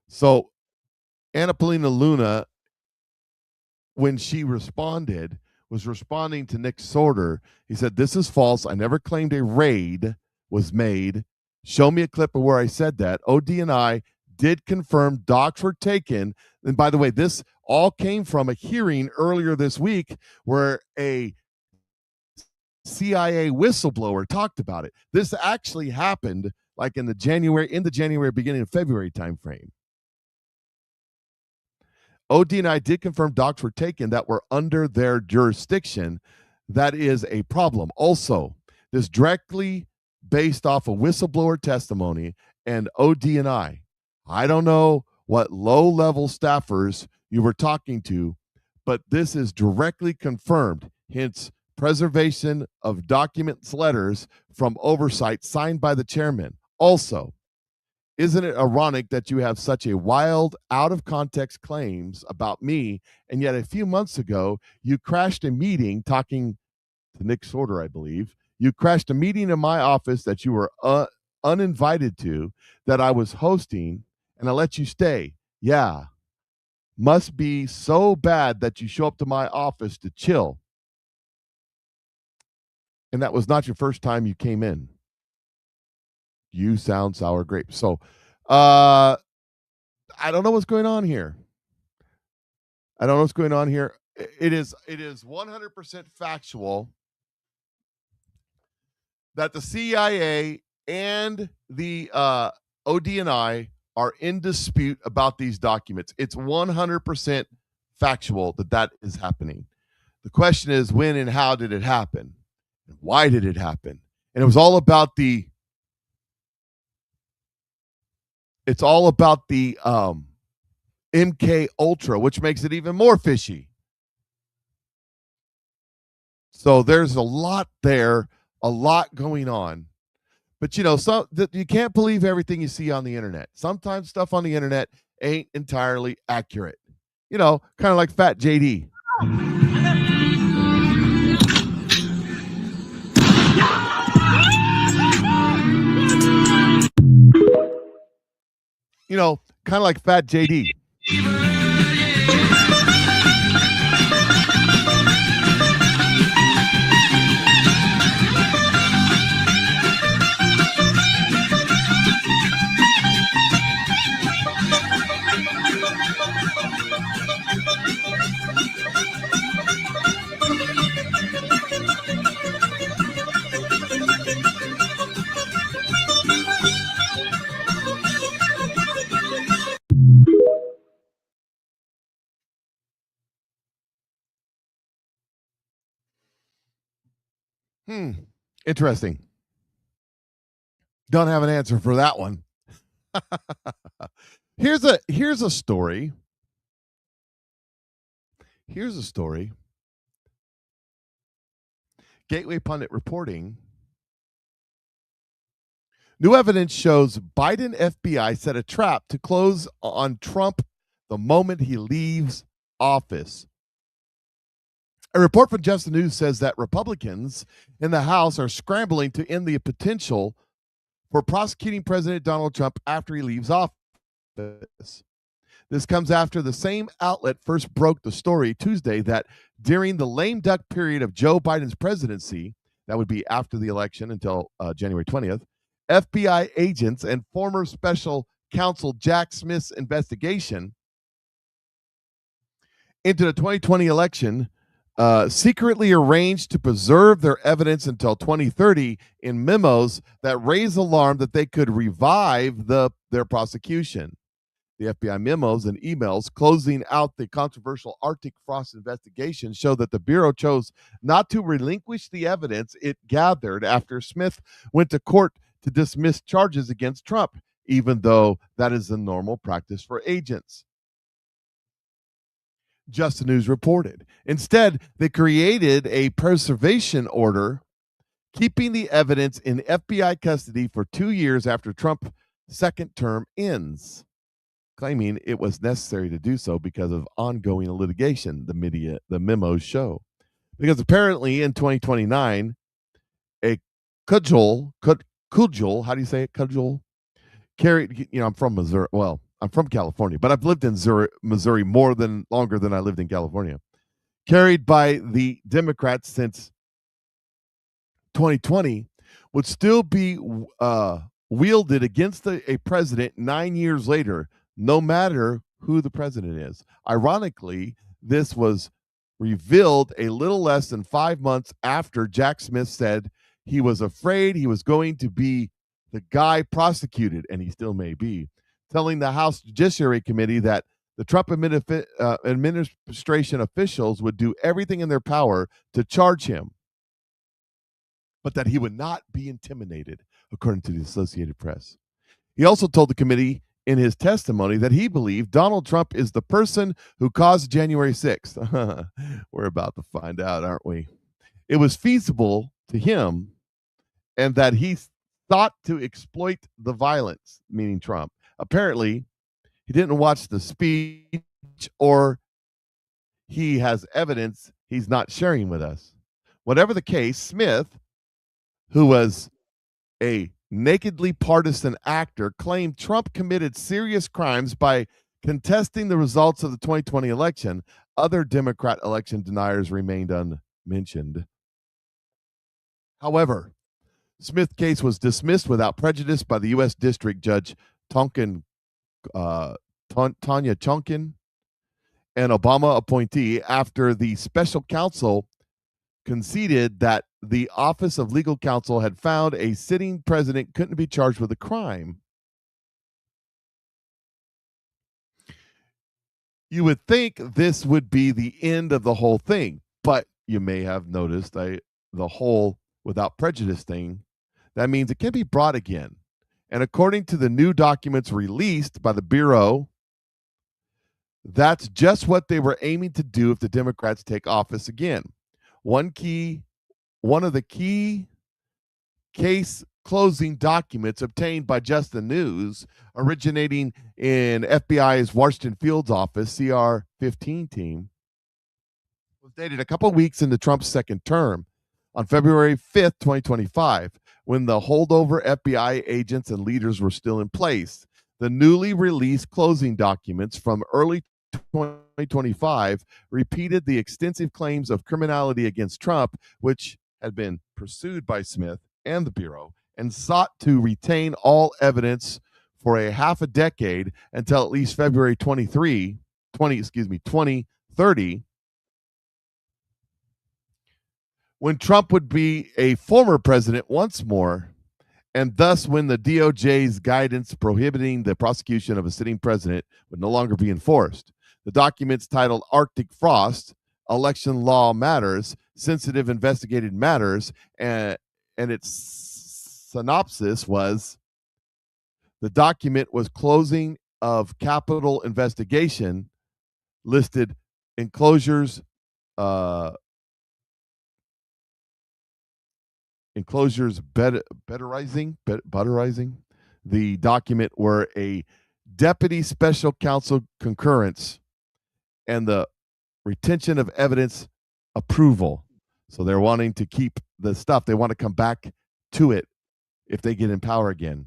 So Anna Paulina Luna, when she responded, was responding to Nick Sorter. He said, "This is false. I never claimed a raid was made. Show me a clip of where I said that. ODNI did confirm docs were taken." And by the way, this all came from a hearing earlier this week where a CIA whistleblower talked about it. This actually happened like in the January, beginning of February timeframe. ODNI did confirm docs were taken that were under their jurisdiction. That is a problem. Also, this directly based off of whistleblower testimony and ODNI. I don't know what low-level staffers you were talking to, but this is directly confirmed. Hence, preservation of documents letters from oversight signed by the chairman. Also, isn't it ironic that you have such a wild, out-of-context claims about me, and yet a few months ago, you crashed a meeting talking to Nick Sorter, I believe. You crashed a meeting in my office that you were uninvited to, that I was hosting, and I let you stay. Yeah. Must be so bad that you show up to my office to chill. And that was not your first time you came in. You sound sour grapes. So, I don't know what's going on here. I don't know what's going on here. It is 100% factual that the CIA and the ODNI are in dispute about these documents. It's 100% factual that is happening. The question is, when and how did it happen? And why did it happen? And it was all about the MK Ultra, which makes it even more fishy. So there's a lot there, a lot going on. But you can't believe everything you see on the internet. Sometimes stuff on the internet ain't entirely accurate. Kind of like Fat JD. Kind of like Fat JD. Interesting. Don't have an answer for that one. Here's a story. Gateway Pundit reporting. New evidence shows Biden FBI set a trap to close on Trump the moment he leaves office. A report from Just the News says that Republicans in the House are scrambling to end the potential for prosecuting President Donald Trump after he leaves office. This comes after the same outlet first broke the story Tuesday that during the lame duck period of Joe Biden's presidency, that would be after the election until January 20th, FBI agents and former special counsel Jack Smith's investigation into the 2020 election secretly arranged to preserve their evidence until 2030 in memos that raise alarm that they could revive their prosecution. The FBI memos and emails closing out the controversial Arctic Frost investigation show that the Bureau chose not to relinquish the evidence it gathered after Smith went to court to dismiss charges against Trump, even though that is the normal practice for agents. Just the News reported. Instead, they created a preservation order, keeping the evidence in FBI custody for 2 years after Trump's second term ends, claiming it was necessary to do so because of ongoing litigation, the memos show. Because apparently in 2029, a cudgel, how do you say it, cudgel? Carried, I'm from Missouri. Well, I'm from California, but I've lived in Missouri longer than I lived in California. Carried by the Democrats since 2020 would still be wielded against a president 9 years later, no matter who the president is. Ironically, this was revealed a little less than 5 months after Jack Smith said he was afraid he was going to be the guy prosecuted, and he still may be, telling the House Judiciary Committee that the Trump administration officials would do everything in their power to charge him, but that he would not be intimidated, according to the Associated Press. He also told the committee in his testimony that he believed Donald Trump is the person who caused January 6th. We're about to find out, aren't we? It was feasible to him, and that he sought to exploit the violence, meaning Trump. Apparently, he didn't watch the speech, or he has evidence he's not sharing with us. Whatever the case, Smith, who was a nakedly partisan actor, claimed Trump committed serious crimes by contesting the results of the 2020 election. Other Democrat election deniers remained unmentioned. However, Smith's case was dismissed without prejudice by the U.S. District Judge Tanya Chonkin, an Obama appointee, after the special counsel conceded that the Office of Legal Counsel had found a sitting president couldn't be charged with a crime. You would think this would be the end of the whole thing, but you may have noticed the whole without prejudice thing. That means it can be brought again. And according to the new documents released by the Bureau, that's just what they were aiming to do if the Democrats take office again. One of the key case closing documents obtained by Just the News, originating in FBI's Washington Fields office, CR-15 team, was dated a couple weeks into Trump's second term on February 5th, 2025, when the holdover FBI agents and leaders were still in place. The newly released closing documents from early 2025 repeated the extensive claims of criminality against Trump, which had been pursued by Smith and the Bureau, and sought to retain all evidence for a half a decade until at least February 2030, when Trump would be a former president once more, and thus when the DOJ's guidance prohibiting the prosecution of a sitting president would no longer be enforced. The documents titled Arctic Frost, Election Law Matters, Sensitive Investigated Matters, and its synopsis was, the document was closing of Capitol investigation, listed enclosures butterizing the document were a deputy special counsel concurrence and the retention of evidence approval. So they're wanting to keep the stuff. They want to come back to it if they get in power again.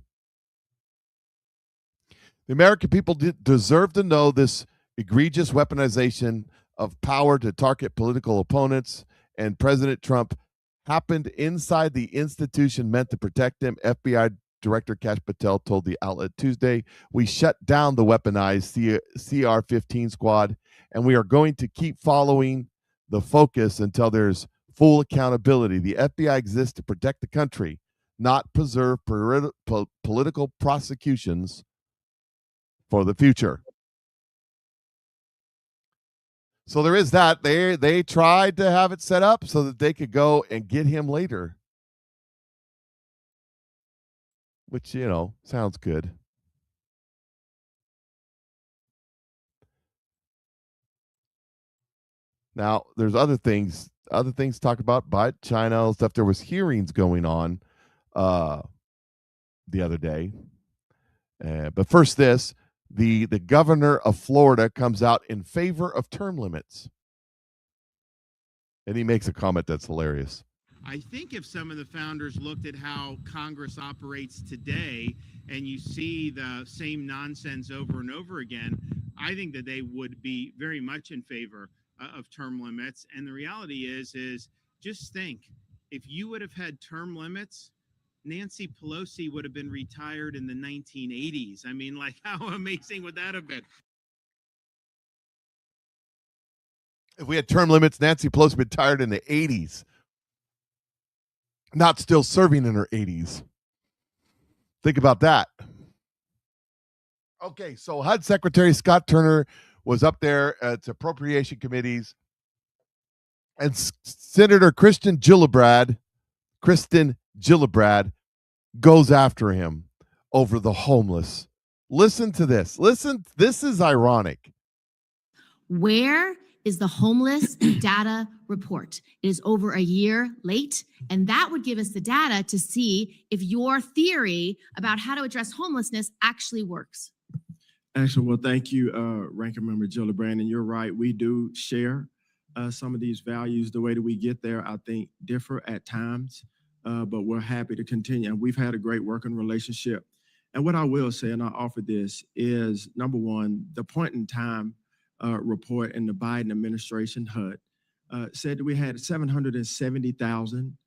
The American people deserve to know this egregious weaponization of power to target political opponents, and President Trump happened inside the institution meant to protect them. FBI Director Kash Patel told the outlet Tuesday, "We shut down the weaponized CR-15 squad, and we are going to keep following the focus until there's full accountability. The FBI exists to protect the country, not preserve political prosecutions for the future." So there is that. They tried to have it set up so that they could go and get him later, which, sounds good. Now, there's other things to talk about by China stuff. There was hearings going on the other day. But first this, the governor of Florida comes out in favor of term limits. And he makes a comment that's hilarious. I think if some of the founders looked at how Congress operates today and you see the same nonsense over and over again, I think that they would be very much in favor of term limits. And the reality is just think, if you would have had term limits, Nancy Pelosi would have been retired in the 1980s. I mean, like, how amazing would that have been? If we had term limits, Nancy Pelosi would be retired in the 80s. Not still serving in her 80s. Think about that. Okay, so HUD Secretary Scott Turner was up there at appropriation committees, and Senator Kristen Gillibrand goes after him over the homeless. Listen to this. This is ironic. Where is the homeless data report? It is over a year late, and that would give us the data to see if your theory about how to address homelessness actually works. Actually, well, thank you, Ranking Member Gillibrand, and you're right. We do share some of these values, the way that we get there, I think, differ at times, but we're happy to continue. And we've had a great working relationship. And what I will say, and I offer this, is number one, the point in time report in the Biden administration, HUD, said that we had 770,000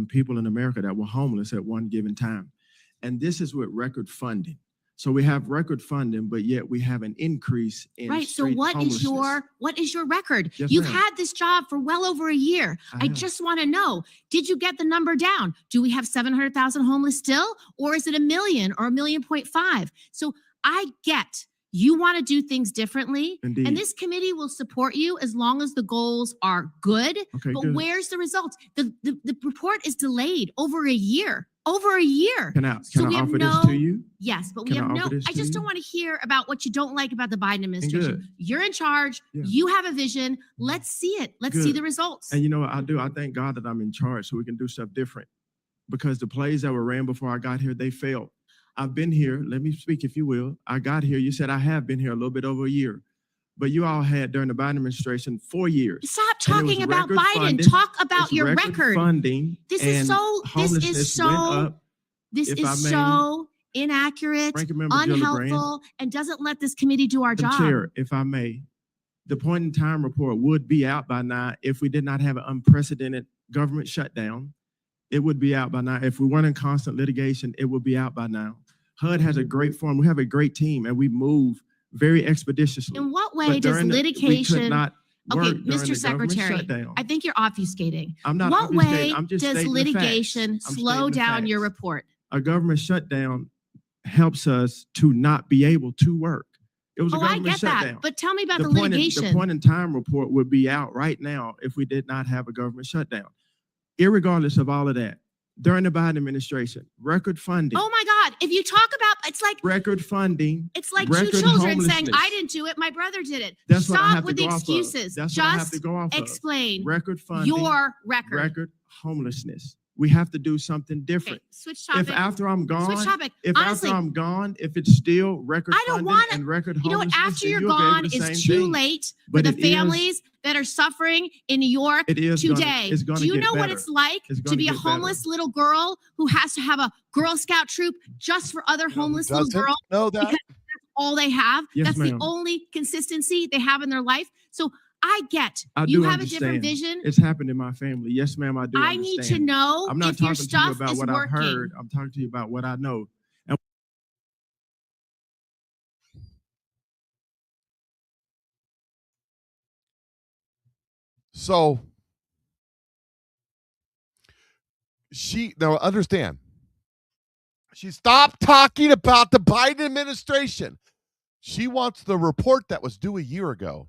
people in America that were homeless at one given time. And this is with record funding. So we have record funding, but yet we have an increase in right. So what is your record? Yes, You've ma'am. had this job for well over a year. I just want to know, did you get the number down? Do we have 700,000 homeless still? Or is it 1 million or 1.5 million? So I get you want to do things differently. Indeed. And this committee will support you as long as the goals are good. Okay, but good. where's the results? The report is delayed over a year. Over a year. Can I we have offer this to you? Yes, but Can we I have no. offer this I to just you? don't want to hear about what you don't like about the Biden administration. good. You're in charge. Yeah. You have a vision. Let's see it. Let's see Good. the results. And you know what I do? I thank God that I'm in charge so we can do stuff different. Because the plays that were ran before I got here, they failed. I've been here. Let me speak, if you will. I got here. You said I have been here a little bit over a year. But you all had, during the Biden administration, 4 years. Stop And it talking was about record Biden. funding. Talk about It's your record. funding. This is and so. This homelessness is went so. up. This If is I may, so inaccurate, Ranking Member Gillibrand. unhelpful, and doesn't let this committee do our Madam job. Chair, if I may, the point in time report would be out by now if we did not have an unprecedented government shutdown. It would be out by now. If we weren't in constant litigation, it would be out by now. HUD has a great form. We have a great team, and we move very expeditiously. In what way But does during we could litigation? not Okay, work during Mr. the government Secretary, shutdown. I think you're obfuscating. I'm not What obfuscating. way I'm just does stating the facts. litigation I'm slow stating the down your facts. report? A government shutdown helps us to not be able to work. It was a Oh, I government get shutdown. that. But tell me about the point in- litigation. the point in time report would be out right now if we did not have a government shutdown. Irregardless of all of that, during the Biden administration, record funding, Oh my God! If you talk about, it's like record funding. it's like two record children saying, homelessness. "I didn't do it. My brother did it." That's what I Stop have with to the go off of. excuses. That's what I have Just to go off of. explain Record funding, your record. record homelessness. We have to do something different. Okay, switch topic. If after I'm gone, Switch topic. if Honestly, after I'm gone, if it's still record I don't funding want and record You know what? homelessness, After then you're you'll be able gone, to do the it's same too thing. late for But the it is- families that are suffering in New York It is gonna- today. it's gonna Do you get know what better. it's like It's to gonna be a get better. homeless little girl who has to have a Girl Scout troop just for other homeless little doesn't girls? know that? Because that's all they have. Yes, That's ma'am. the only consistency they have in their life. So I get I you do have a different understand. vision. It's happened in my family. Yes, ma'am, I do I need to understand. know I'm not if your talking to you stuff about is what I've working. heard. I'm talking to you about what I know. And So now understand. She stopped talking about the Biden administration. She wants the report that was due a year ago.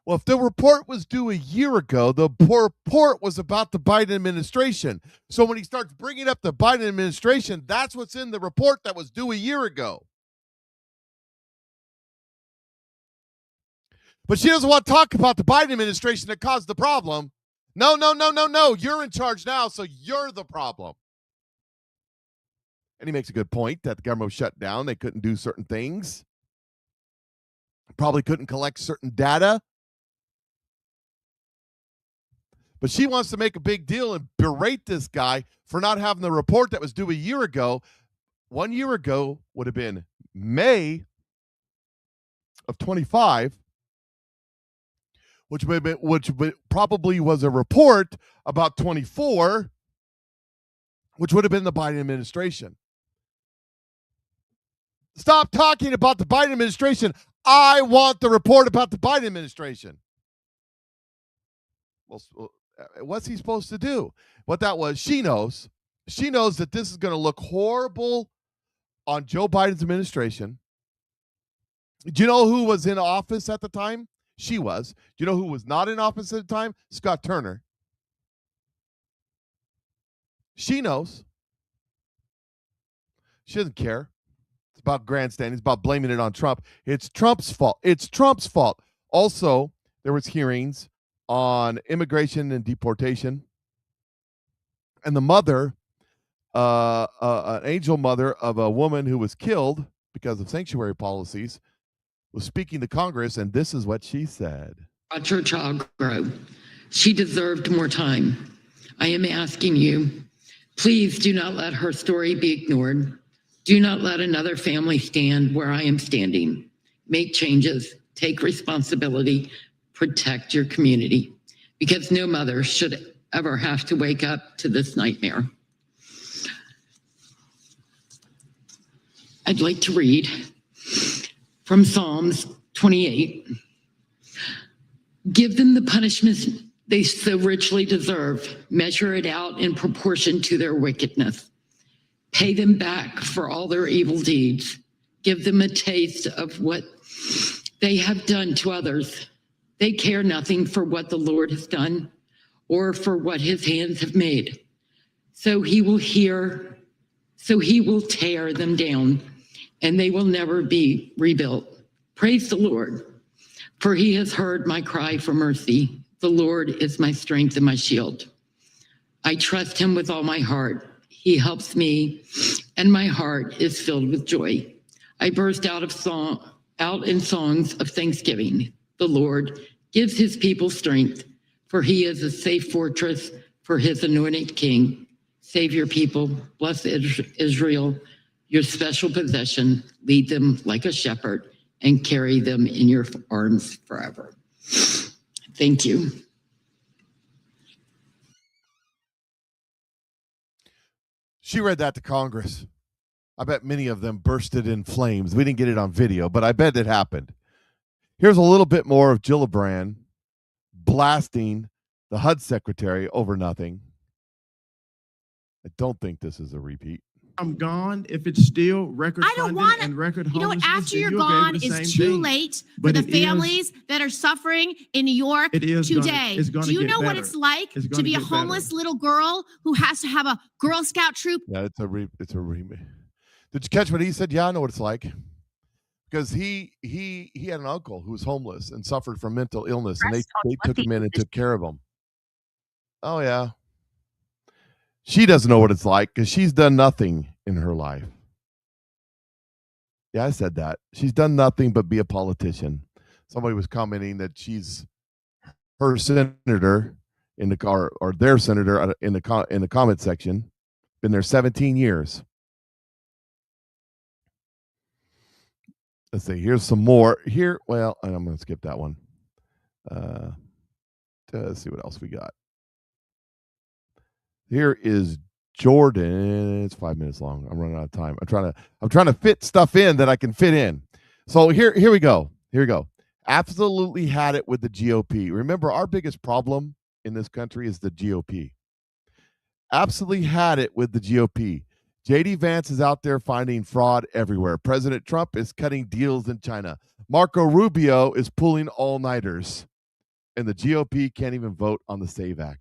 Well, if the report was due a year ago, the report was about the Biden administration. So when he starts bringing up the Biden administration, that's what's in the report that was due a year ago. But she doesn't want to talk about the Biden administration that caused the problem. No. You're in charge now, so you're the problem. And he makes a good point that the government was shut down. They couldn't do certain things. Probably couldn't collect certain data. But she wants to make a big deal and berate this guy for not having the report that was due a year ago. 1 year ago would have been May of 25, which probably was a report about 24, which would have been the Biden administration. Stop talking about the Biden administration. I want the report about the Biden administration. Well, what's he supposed to do? What that was, she knows that this is going to look horrible on Joe Biden's administration. Do you know who was in office at the time? She was. Do you know who was not in office at the time? Scott Turner. She knows. She doesn't care. It's about grandstanding. It's about blaming it on Trump. It's Trump's fault. It's Trump's fault. Also, there was hearings on immigration and deportation. And the mother, an angel mother of a woman who was killed because of sanctuary policies, was speaking to Congress, and this is what she said. Watch her child grow. She deserved more time. I am asking you, please do not let her story be ignored. Do not let another family stand where I am standing. Make changes, take responsibility, protect your community, because no mother should ever have to wake up to this nightmare. I'd like to read from Psalms 28. Give them the punishment they so richly deserve. Measure it out in proportion to their wickedness. Pay them back for all their evil deeds. Give them a taste of what they have done to others. They care nothing for what the Lord has done or for what his hands have made. So he will tear them down, and they will never be rebuilt. Praise the Lord, for he has heard my cry for mercy. The Lord is my strength and my shield. I trust him with all my heart. He helps me, and my heart is filled with joy. I burst out in songs of thanksgiving. The Lord gives his people strength, for he is a safe fortress for his anointed king. Save your people, bless Israel, your special possession. Lead them like a shepherd and carry them in your arms forever. Thank you. She read that to Congress. I bet many of them bursted in flames. We didn't get it on video, but I bet it happened. Here's a little bit more of Gillibrand blasting the HUD secretary over nothing. I don't think this is a repeat. I'm gone if it's still record I don't funded want and record You know what? homelessness, After then you're you'll be able gone to is same too thing. late for But the it is- families that are suffering in New York is today. it's gonna Do you get know what better. it's like It's to gonna be a get better. homeless little girl who has to have a Girl Scout troop? Yeah, it's a remake. Did you catch what he said? Yeah, I know what it's like. Because he had an uncle who was homeless and suffered from mental illness, and they took him in and took care of him. Oh yeah. She doesn't know what it's like because she's done nothing in her life. Yeah, I said that. She's done nothing but be a politician. Somebody was commenting that she's her senator in the car, or their senator in the comment section. Been there 17 years. Let's see. Here's some more. Here, well, I'm going to skip that one. Let's see what else we got. Here is Jordan. It's 5 minutes long. I'm running out of time. I'm trying to fit stuff in that I can fit in. So here we go. Here we go. Absolutely had it with the GOP. Remember, our biggest problem in this country is the GOP. Absolutely had it with the GOP. JD Vance is out there finding fraud everywhere. President Trump is cutting deals in China. Marco Rubio is pulling all-nighters. And the GOP can't even vote on the SAVE Act.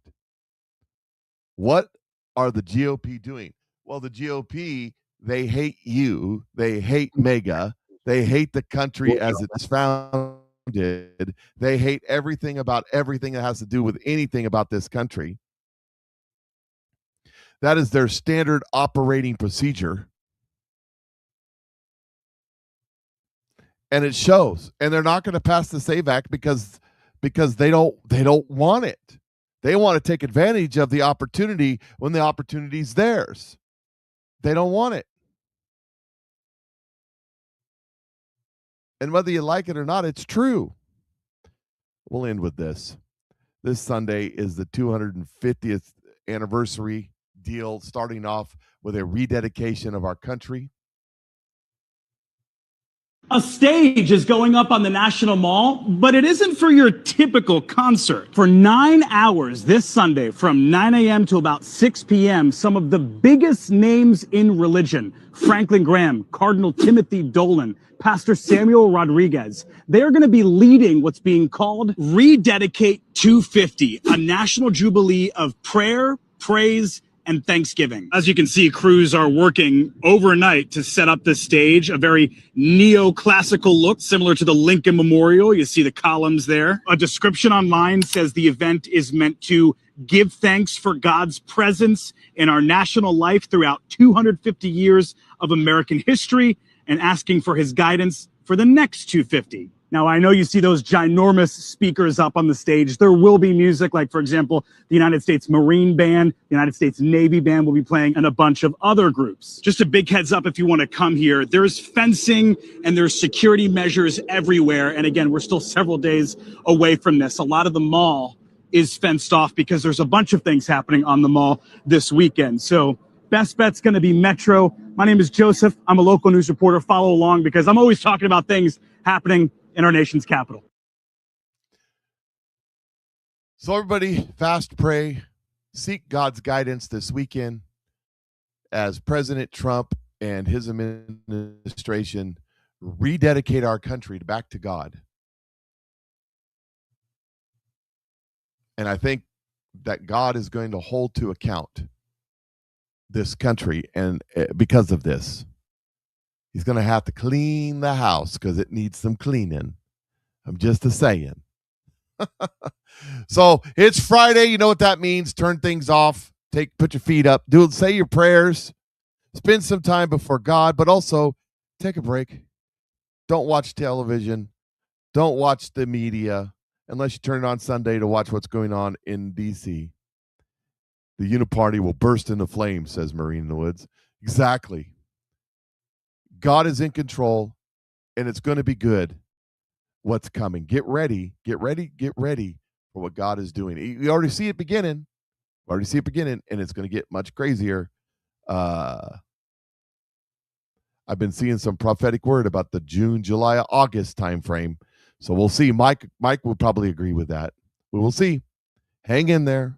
What are the GOP doing? Well, the GOP, they hate you. They hate MAGA. They hate the country as it's founded. They hate everything about everything that has to do with anything about this country. That is their standard operating procedure. And it shows. And they're not going to pass the SAVE Act because they don't want it. They want to take advantage of the opportunity when the opportunity is theirs. They don't want it. And whether you like it or not, it's true. We'll end with this. This Sunday is the 250th anniversary deal, starting off with a rededication of our country. A stage is going up on the National Mall, but it isn't for your typical concert. For 9 hours this Sunday, from 9 a.m. to about 6 p.m., some of the biggest names in religion, Franklin Graham, Cardinal Timothy Dolan, Pastor Samuel Rodriguez, they are going to be leading what's being called Rededicate 250, a national jubilee of prayer, praise, and Thanksgiving. As you can see, crews are working overnight to set up this stage, a very neoclassical look similar to the Lincoln Memorial. You see the columns there. A description online says the event is meant to give thanks for God's presence in our national life throughout 250 years of American history and asking for his guidance for the next 250. Now, I know you see those ginormous speakers up on the stage. There will be music, like, for example, the United States Marine Band, the United States Navy Band will be playing, and a bunch of other groups. Just a big heads up if you want to come here. There's fencing and there's security measures everywhere. And again, we're still several days away from this. A lot of the mall is fenced off because there's a bunch of things happening on the mall this weekend. So best bet's going to be Metro. My name is Joseph. I'm a local news reporter. Follow along because I'm always talking about things happening in our nation's capital. So everybody, fast, pray, seek God's guidance this weekend as President Trump and his administration rededicate our country back to God. And I think that God is going to hold to account this country, and because of this, he's going to have to clean the house because it needs some cleaning. I'm just a saying. So it's Friday. You know what that means. Turn things off. Put your feet up. Say your prayers. Spend some time before God, but also take a break. Don't watch television. Don't watch the media unless you turn it on Sunday to watch what's going on in D.C. The uniparty will burst into flames, says Marine in the Woods. Exactly. God is in control, and it's going to be good what's coming. Get ready for what God is doing. You already see it beginning. And it's going to get much crazier. I've been seeing some prophetic word about the June, July, August timeframe. So we'll see. Mike will probably agree with that. We will see. Hang in there.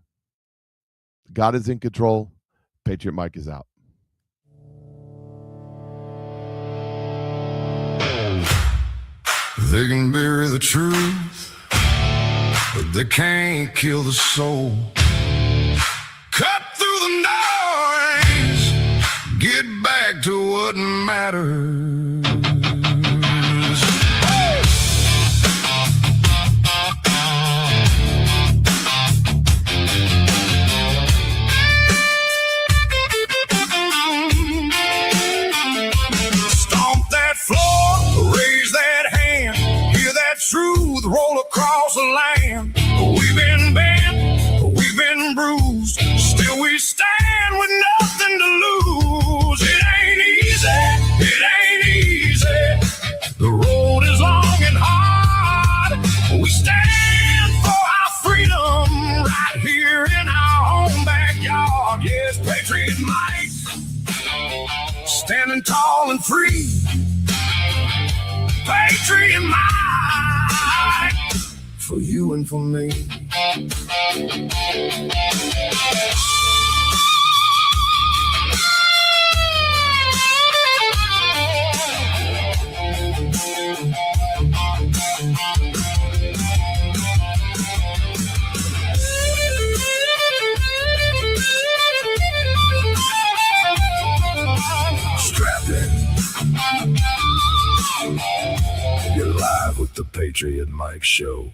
God is in control. Patriot Mike is out. They can bury the truth, but they can't kill the soul. Cut through the noise, get back to what matters. Stomp that floor, raise that hand, hear that truth roll across the land. We've been bent, we've been bruised, still we stand with nothing to lose. It ain't easy, the road is long and hard. We stand for our freedom right here in our own backyard. Yes, Patriot Mike, standing tall and free. Patriot Mike, for you and for me. Strapped in. You're live with the Patriot Mike Show.